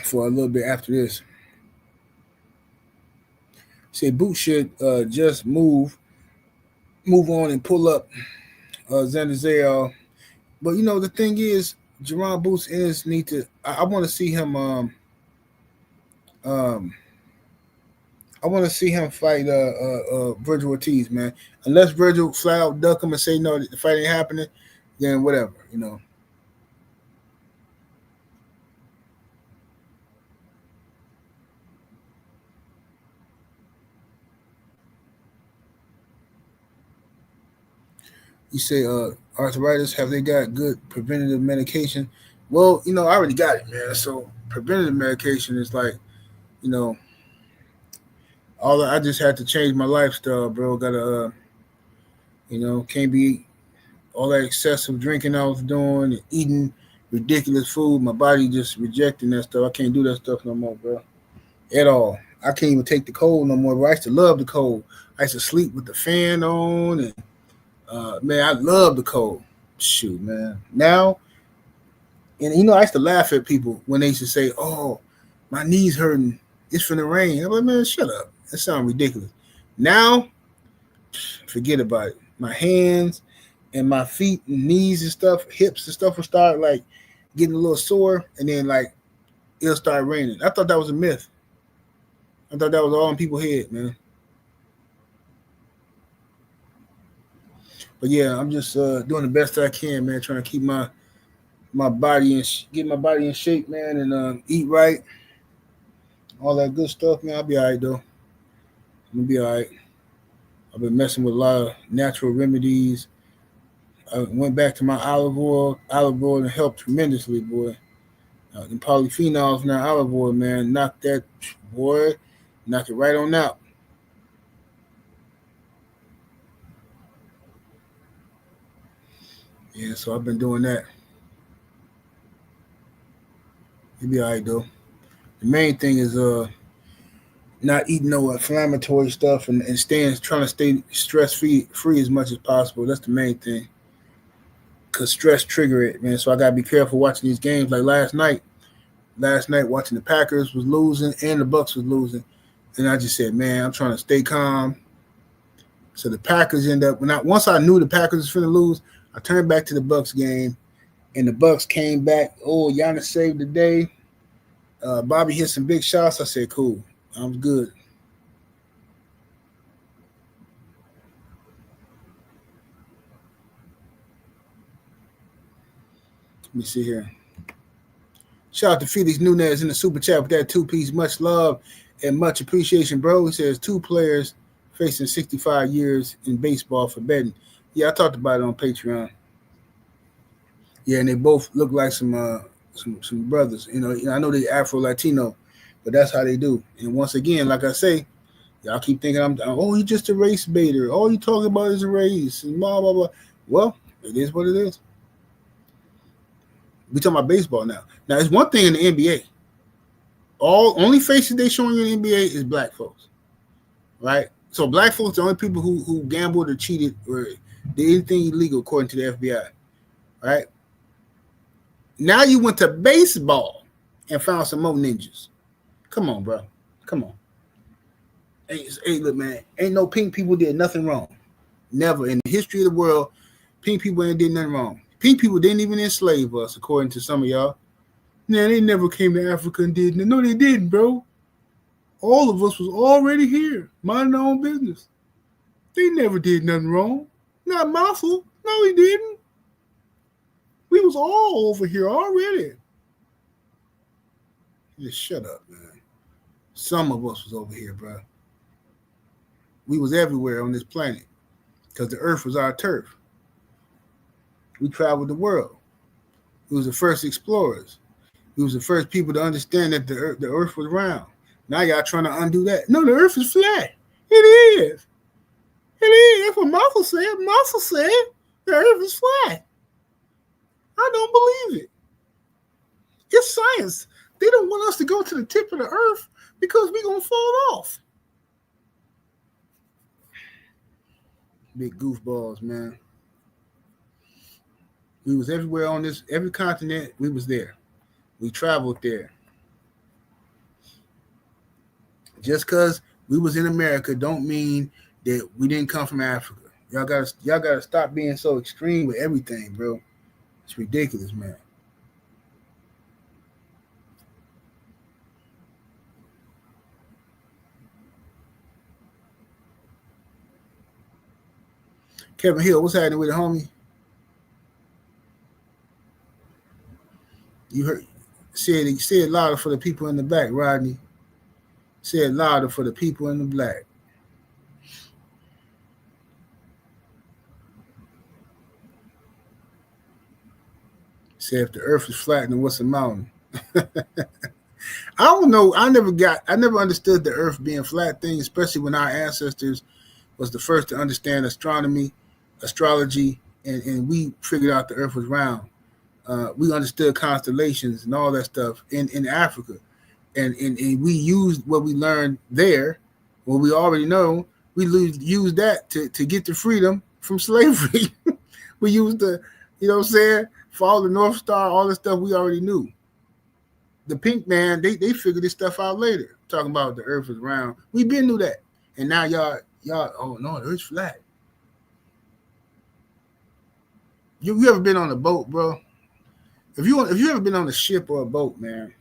for a little bit after this. Say Boot should just move on and pull up Xander Zayal. But the thing is, Jaron Boots Ennis need to. I want to see him. Um, I want to see him fight Vergil Ortiz, man. Unless Vergil flat out duck him and say no, the fight ain't happening, then whatever. You say arthritis, have they got good preventative medication? Well, I already got it, man. So preventative medication is like, you know, I just had to change my lifestyle, bro. Gotta, can't be all that excessive drinking I was doing and eating ridiculous food. My body just rejecting that stuff. I can't do that stuff no more, bro. At all. I can't even take the cold no more. Bro. I used to love the cold. I used to sleep with the fan on, and man, I love the cold. Shoot, man. Now, and I used to laugh at people when they used to say, "Oh, my knees hurting. It's from the rain." I'm like, man, shut up. That sounds ridiculous. Now, forget about it. My hands and my feet and knees and stuff, hips and stuff will start like getting a little sore, and then like it'll start raining. I thought that was a myth. I thought that was all in people's head, man. But yeah, I'm just doing the best I can, man. Trying to keep my body and get my body in shape, man, and eat right, all that good stuff, man. I'll be all right though. I'm gonna be all right. I've been messing with a lot of natural remedies. I went back to my olive oil. Olive oil and helped tremendously, boy. The polyphenols now, olive oil, man, knock that, boy, knock it right on out. Yeah, so I've been doing that. You'll be all right though. The main thing is not eating no inflammatory stuff and trying to stay stress free as much as possible. That's the main thing. Cause stress trigger it, man. So I gotta be careful watching these games. Like last night watching the Packers was losing and the Bucks was losing, and I just said, man, I'm trying to stay calm. So the Packers end up once I knew the Packers was finna lose, I turned back to the Bucks game, and the Bucks came back. Oh, Giannis saved the day. Bobby hit some big shots. I said, cool, I'm good. Let me see here. Shout out to Felix Nunez in the super chat with that 2-piece. Much love and much appreciation, bro. He says 2 players facing 65 years in baseball for betting. Yeah, I talked about it on Patreon. Yeah, and they both look like some brothers. You know, I know they Afro Latino, but that's how they do. And once again, like I say, y'all keep thinking he's just a race baiter. All you talking about is a race and blah blah blah. Well, it is what it is. We talking about baseball now. Now, it's one thing in the NBA. Only faces they showing you in the NBA is black folks, right? So black folks are the only people who gambled or cheated or did anything illegal according to the FBI, right? Now you went to baseball and found some more ninjas. Come on, bro. Come on. Hey, look, man. Ain't no pink people did nothing wrong. Never in the history of the world, pink people ain't did nothing wrong. Pink people didn't even enslave us, according to some of y'all. Nah, they never came to Africa and did. No, they didn't, bro. All of us was already here, minding our own business. They never did nothing wrong. Not Mossel. No, he didn't. We was all over here already. Just shut up, man. Some of us was over here, bro. We was everywhere on this planet because the earth was our turf. We traveled the world. We was the first explorers. We was the first people to understand that the earth was round. Now y'all trying to undo that. No, the earth is flat. It is. It is. That's what Mossel said. Mossel said the earth is flat. I don't believe it. It's science. They don't want us to go to the tip of the earth because we're going to fall off. Big goofballs, man. We was everywhere on every continent. We was there. We traveled there. Just because we was in America don't mean that we didn't come from Africa. Y'all gotta stop being so extreme with everything, bro. It's ridiculous, man. Kevin Hill, what's happening with the homie? You heard? Say it louder for the people in the back, Rodney. Say it louder for the people in the black. Say if the earth is flat, then what's a mountain? I don't know. I never understood the earth being flat thing, especially when our ancestors was the first to understand astronomy, astrology, and we figured out the earth was round. We understood constellations and all that stuff in Africa. And we used what we learned there, what we already know. We used that to get the freedom from slavery. We used follow the North Star, all the stuff we already knew. The pink man, they figured this stuff out later, talking about the earth is round. We been knew that. And now y'all, oh no, the earth's flat. You ever been on a boat, bro? If you ever been on a ship or a boat, man,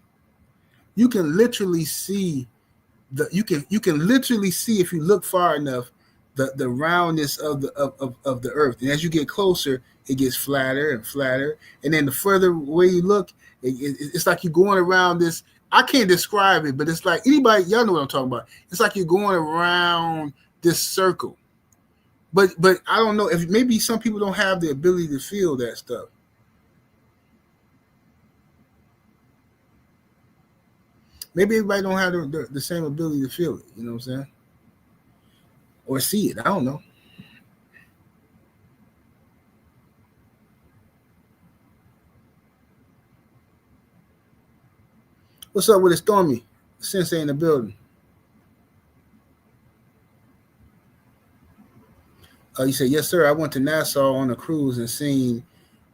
you can literally see you can literally see if you look far enough the roundness of the earth. And as you get closer, it gets flatter and flatter. And then the further away you look, it's like you're going around this. I can't describe it, but it's like anybody, y'all know what I'm talking about. It's like you're going around this circle. But I don't know if maybe some people don't have the ability to feel that stuff. Maybe everybody don't have the same ability to feel it. You know what I'm saying? Or see it. I don't know. What's up with it, Stormy? Sensei in the building. You said, yes, sir. I went to Nassau on a cruise and seen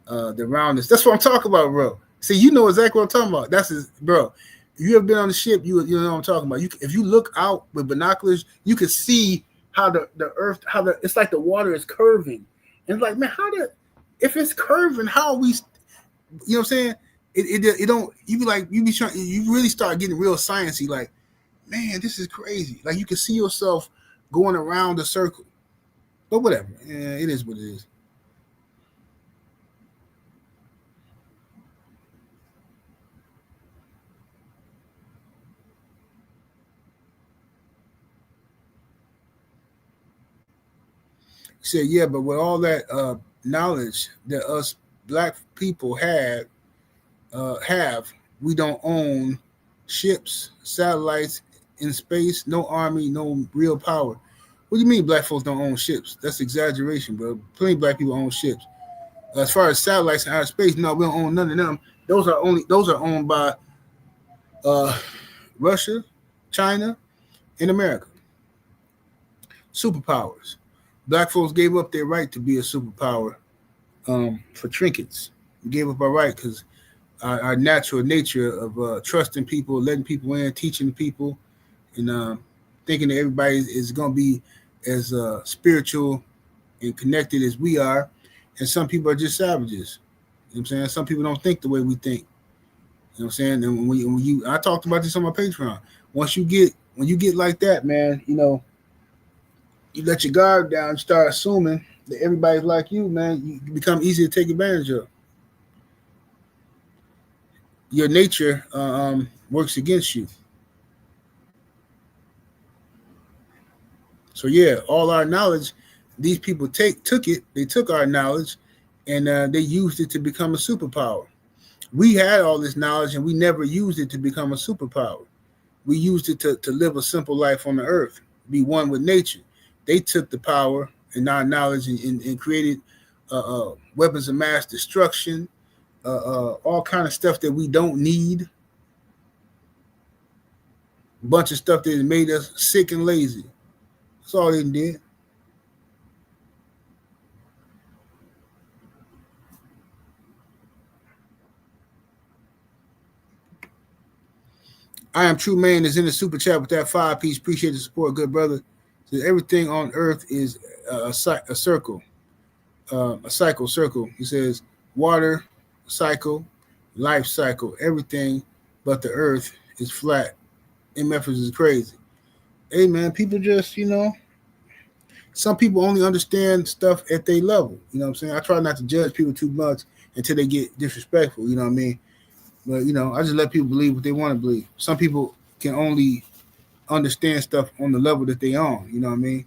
the roundness. That's what I'm talking about, bro. See, you know exactly what I'm talking about. That's his, bro. If you ever been on the ship, you know what I'm talking about. If you look out with binoculars, you can see how the earth, it's like the water is curving. And it's like, man, if it's curving, how are we, you know what I'm saying? It don't, you be like, you really start getting real sciencey, like, man, this is crazy. Like you can see yourself going around the circle. But whatever. Yeah, it is what it is. He said, yeah, but with all that knowledge that us black people have, we don't own ships, satellites in space, no army, no real power. What do you mean black folks don't own ships? That's exaggeration, bro. Plenty of black people own ships. As far as satellites in outer space, no, we don't own none of them. Those are owned by Russia, China, and America. Superpowers. Black folks gave up their right to be a superpower for trinkets. We gave up our right because our natural nature of trusting people, letting people in, teaching people, and thinking that everybody is going to be as spiritual and connected as we are. And some people are just savages. You know what I'm saying? Some people don't think the way we think. You know what I'm saying? And when I talked about this on my Patreon. When you get like that, man, you know, you let your guard down, you start assuming that everybody's like you, man, you become easy to take advantage of. Your nature works against you. So yeah, all our knowledge, these people took our knowledge and they used it to become a superpower. We had all this knowledge and we never used it to become a superpower. We used it to live a simple life on the earth, be one with nature. They took the power and our knowledge and created weapons of mass destruction, all kind of stuff that we don't need. A bunch of stuff that made us sick and lazy. That's all they did. I am True Man is in the super chat with that 5-piece. Appreciate the support, good brother. So everything on earth is a circle, a circle. He says water cycle, life cycle, everything but the earth is flat. MF is crazy. Hey man, people just, you know, some people only understand stuff at their level. You know what I'm saying? I try not to judge people too much until they get disrespectful, you know what I mean? But, you know, I just let people believe what they want to believe. Some people can only understand stuff on the level that they on, you know what I mean?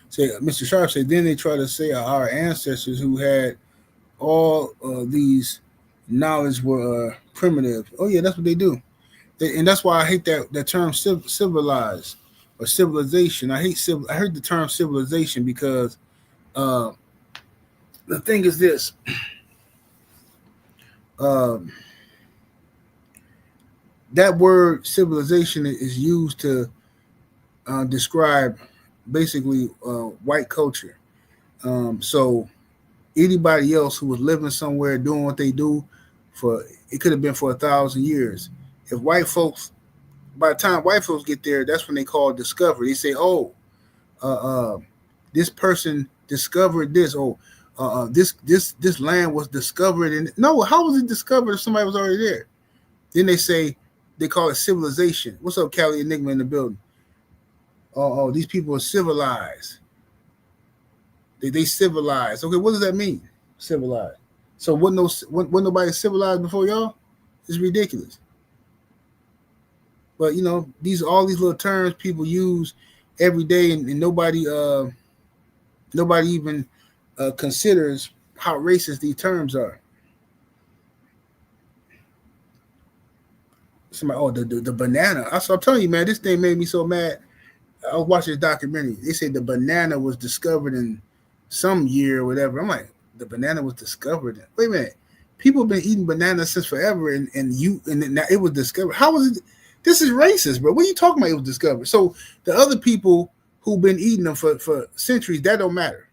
Say, Mr. Sharp said, then they try to say our ancestors who had all these knowledge were primitive. Oh, yeah, that's what they do. And that's why I hate that term civilized or civilization. I heard the term civilization because the thing is this. That word civilization is used to describe basically white culture. So anybody else who was living somewhere doing what they do it could have been for 1,000 years. If white folks, by the time white folks get there, that's when they call discovery. They say, oh, this person discovered this. Oh, this land was discovered. And no, how was it discovered if somebody was already there? Then they say they call it civilization. What's up, Cali Enigma in the building? Oh, these people are civilized. They civilized. Okay, what does that mean? Civilized. So wasn't nobody civilized before y'all? It's ridiculous. But all these little terms people use every day, and nobody even considers how racist these terms are. Somebody, the banana. I'm telling you, man, this thing made me so mad. I was watching this documentary. They said the banana was discovered in some year or whatever. I'm like, the banana was discovered in. Wait a minute. People have been eating bananas since forever, and now it was discovered. How was it? This is racist, bro. What are you talking about? It was discovered. So the other people who've been eating them for centuries, that don't matter.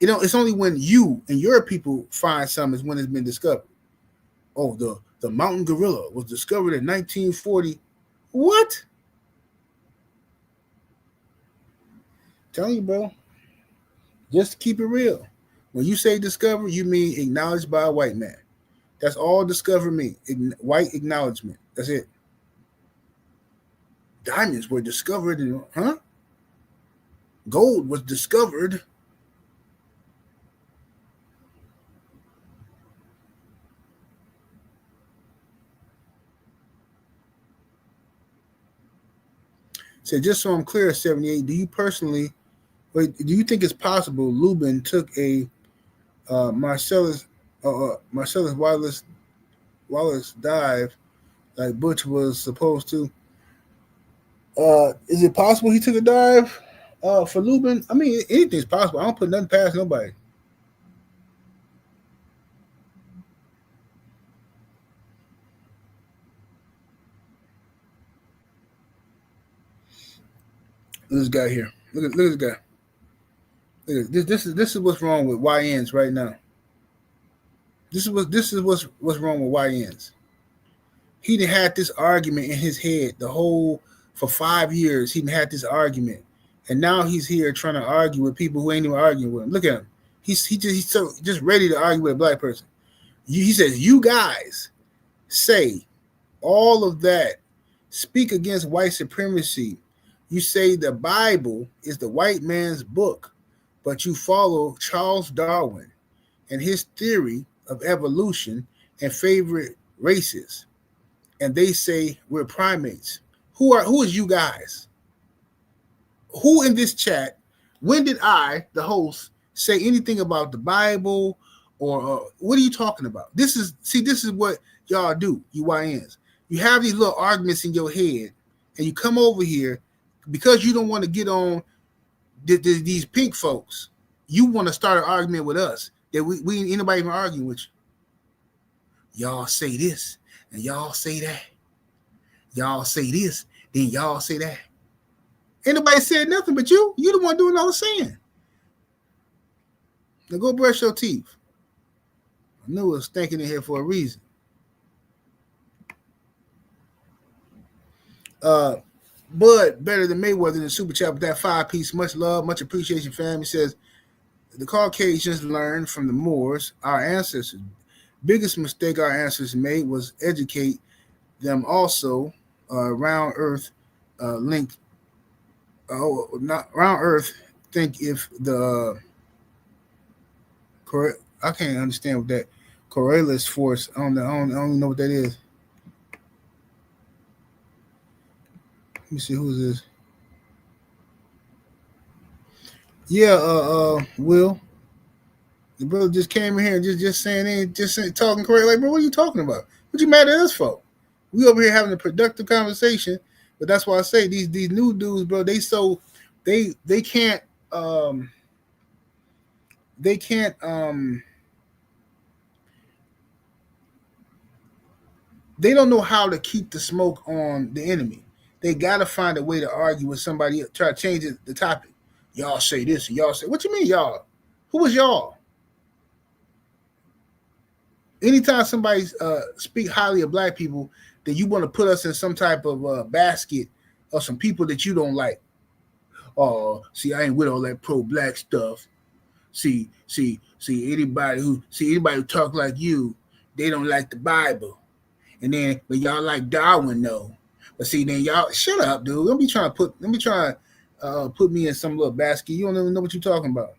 It's only when you and your people find something is when it's been discovered. Oh, the mountain gorilla was discovered in 1940. What? Telling you, bro. Just keep it real. When you say discovered, you mean acknowledged by a white man. That's all discover mean. White acknowledgement. That's it. Diamonds were discovered in, Gold was discovered. So just so I'm clear, 78, do you think it's possible Lubin took a Marcellus Wallace dive like Butch was supposed to? Is it possible he took a dive for Lubin? I mean, anything's possible. I don't put nothing past nobody. Look at this guy here. Look at this guy. Look at this. This is what's wrong with YNs right now. This is what's wrong with YNs. He done had this argument in his head for 5 years. He had this argument, and now he's here trying to argue with people who ain't even arguing with him. Look at him. He's just ready to argue with a black person. He says, "You guys say all of that, speak against white supremacy. You say the Bible is the white man's book, but you follow Charles Darwin and his theory of evolution and favorite races. And they say we're primates. Who is you guys? Who in this chat, when did I, the host, say anything about the Bible or what are you talking about? This is what y'all do, you YNs. You have these little arguments in your head and you come over here because you don't want to get on these pink folks. You want to start an argument with us that we ain't anybody even arguing with you. Y'all say this and y'all say that. Y'all say this, then y'all say that. Ain't nobody said nothing but you. You the one doing all the saying. Now go brush your teeth. I knew it was stinking in here for a reason. Bud, better than Mayweather in the super chat with that 5-piece. Much love, much appreciation, fam. He says, the Caucasians learned from the Moors, our ancestors. Biggest mistake our ancestors made was educate them also round earth link. Not round earth. Think if the correct. I can't understand what that Coriolis force. I don't know what that is. Let me see who is this. Yeah, Will. The brother just came in here and just saying, talking correct. Like, bro, what are you talking about? What you mad at us for? We over here having a productive conversation, but that's why I say these new dudes, bro. They can't they don't know how to keep the smoke on the enemy. They gotta find a way to argue with somebody, try to change the topic. Y'all say this, and y'all say, what you mean, y'all? Who was y'all? Anytime somebody speak highly of black people, then you want to put us in some type of basket of some people that you don't like. Oh, see, I ain't with all that pro-black stuff. See anybody who talk like you, they don't like the Bible. And then but y'all like Darwin though. But see then y'all shut up, dude. Don't be trying to put me in some little basket. You don't even know what you're talking about.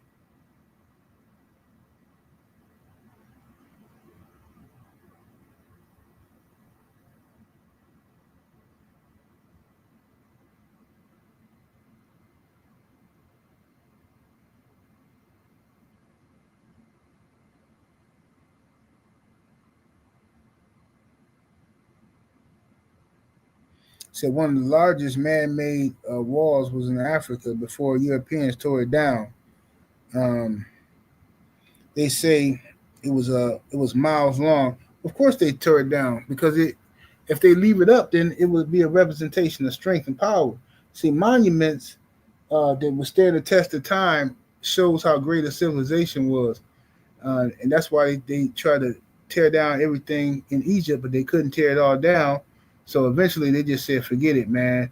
Said one of the largest man-made walls was in Africa before Europeans tore it down. Um, they say it was miles long. Of course, they tore it down because if they leave it up, then it would be a representation of strength and power. See, monuments that would stand the test of time shows how great a civilization was, and that's why they try to tear down everything in Egypt, but they couldn't tear it all down. So eventually, they just said, "Forget it, man.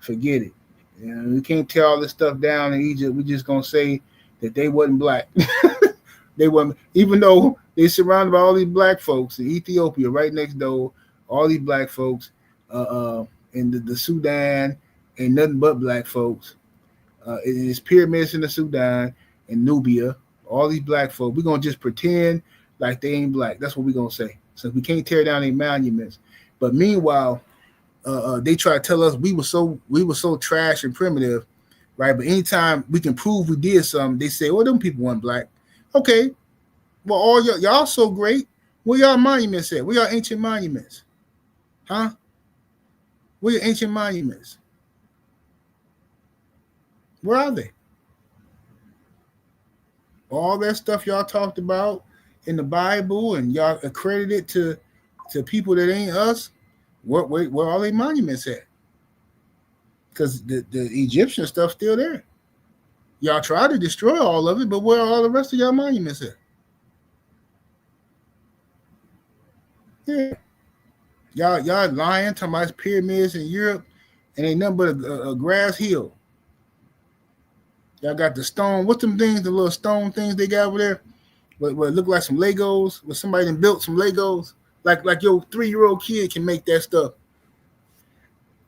Forget it. You know, we can't tear all this stuff down in Egypt. We're just gonna say that they wasn't black. They weren't, even though they surrounded by all these black folks in Ethiopia, right next door. All these black folks in the Sudan, ain't nothing but black folks. It's pyramids in the Sudan and Nubia. All these black folks. We're gonna just pretend like they ain't black. That's what we're gonna say. So we can't tear down any monuments. But meanwhile, they try to tell us we were so trash and primitive, right? But anytime we can prove we did something, they say, "Oh, them people weren't black." Okay, well, all y'all so great. Where y'all monuments at? Where y'all ancient monuments? Huh? Where your ancient monuments? Where are they? All that stuff y'all talked about in the Bible and y'all accredited to people that ain't us. Where all they monuments at? Because the Egyptian stuff still there. Y'all try to destroy all of it, but where are all the rest of y'all monuments at? Yeah. Y'all lying, talking about pyramids in Europe, and ain't nothing but a grass hill. Y'all got the stone. What's them things, the little stone things they got over there? What look like some Legos? Where somebody done built some Legos? Like your 3-year-old kid can make that stuff.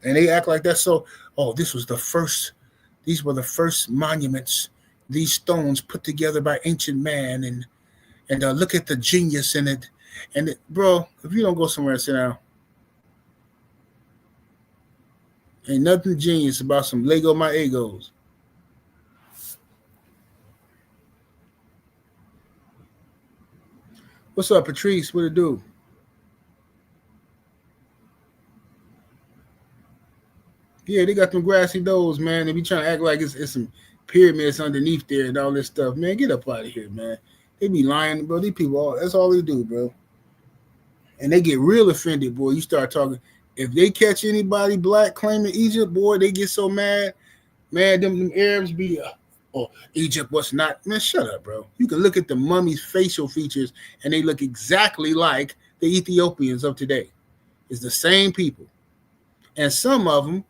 And they act like that's so, oh, these were the first monuments, these stones put together by ancient man, and look at the genius in it. And bro, if you don't go somewhere and sit down, ain't nothing genius about some Lego my egos. What's up, Patrice? What it do? Yeah, they got them grassy doors, man. They be trying to act like it's some pyramids underneath there and all this stuff. Man, get up out of here, man. They be lying, bro. These people, that's all they do, bro. And they get real offended, boy. You start talking. If they catch anybody black claiming Egypt, boy, they get so mad. Man, them Arabs be, oh, Egypt was not. Man, shut up, bro. You can look at the mummies' facial features, and they look exactly like the Ethiopians of today. It's the same people. And some of them,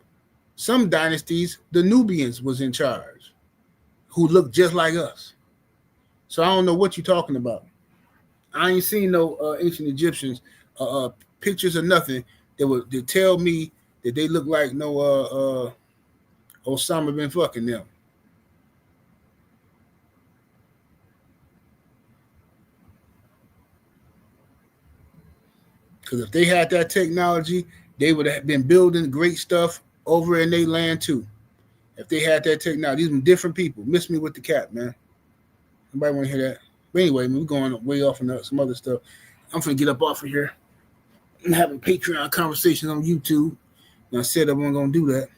some dynasties, the Nubians was in charge, who looked just like us. So I don't know what you're talking about. I ain't seen no ancient Egyptians pictures or nothing that tell me that they look like no Osama been fucking them. Because if they had that technology, they would have been building great stuff over in their land too. If they had that technology, these are different people. Miss me with the cap, man. Nobody want to hear that. But anyway, we're going way off on some other stuff. I'm finna get up off of here and having Patreon conversations on YouTube. And I said I wasn't gonna do that.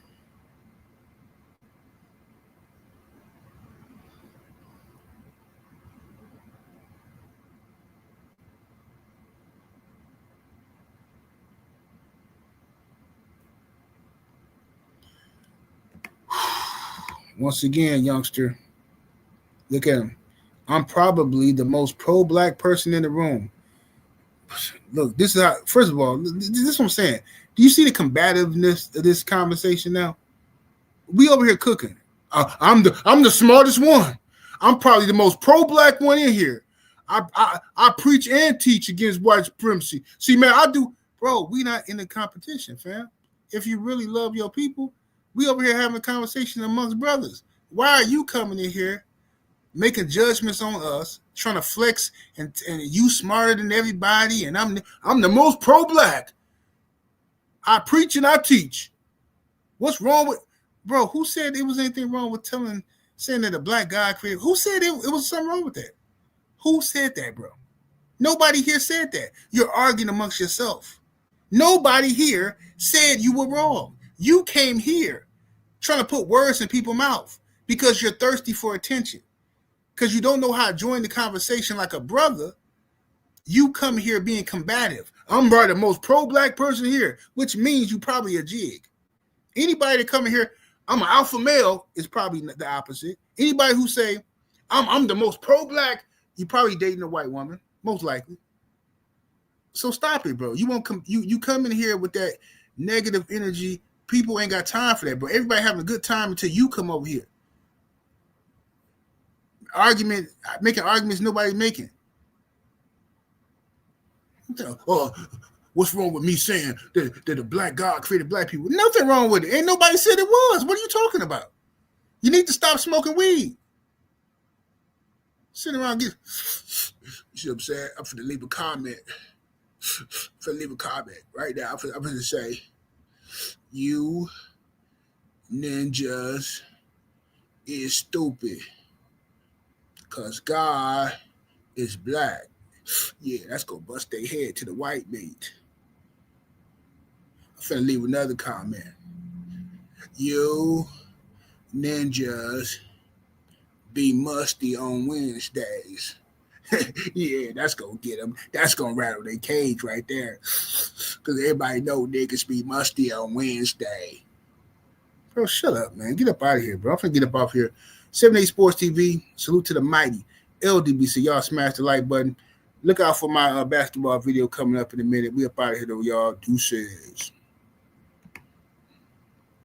Once again, youngster, look at him. I'm probably the most pro-black person in the room. Look, this is how. First of all, this is what I'm saying. Do you see the combativeness of this conversation now? We over here cooking. I'm the smartest one. I'm probably the most pro-black one in here. I preach and teach against white supremacy. See, man, I do, bro. We not in the competition, fam. If you really love your people, we over here having a conversation amongst brothers. Why are you coming in here making judgments on us, trying to flex and you smarter than everybody, and I'm the most pro-black. I preach and I teach. What's wrong with, bro? Who said there was anything wrong with saying that a black guy created? Who said it was something wrong with that? Who said that, bro? Nobody here said that. You're arguing amongst yourself. Nobody here said you were wrong. You came here trying to put words in people's mouth because you're thirsty for attention. Because you don't know how to join the conversation like a brother. You come here being combative. I'm probably the most pro-black person here, which means you probably a jig. Anybody that come in here, I'm an alpha male, is probably the opposite. Anybody who say, I'm the most pro-black, you probably dating a white woman, most likely. So stop it, bro. You won't come. You come in here with that negative energy. People ain't got time for that, bro. Everybody having a good time until you come over here. Making arguments nobody's making. Oh, what's wrong with me saying that a black God created black people? Nothing wrong with it. Ain't nobody said it was. What are you talking about? You need to stop smoking weed. Sitting around you see what I'm saying? I'm finna leave a comment. Right now. I'm finna say, you ninjas is stupid. Because God is black. Yeah, that's going to bust their head to the white meat. I'm finna leave another comment. You ninjas be musty on Wednesdays. Yeah, that's going to get them. That's going to rattle their cage right there. Because everybody know niggas be musty on Wednesday. Bro, shut up, man. Get up out of here, bro. I'm finna get up off here. 78 Sports TV. Salute to the mighty. LDBC. Y'all smash the like button. Look out for my basketball video coming up in a minute. We up out of here, though, y'all. Deuces.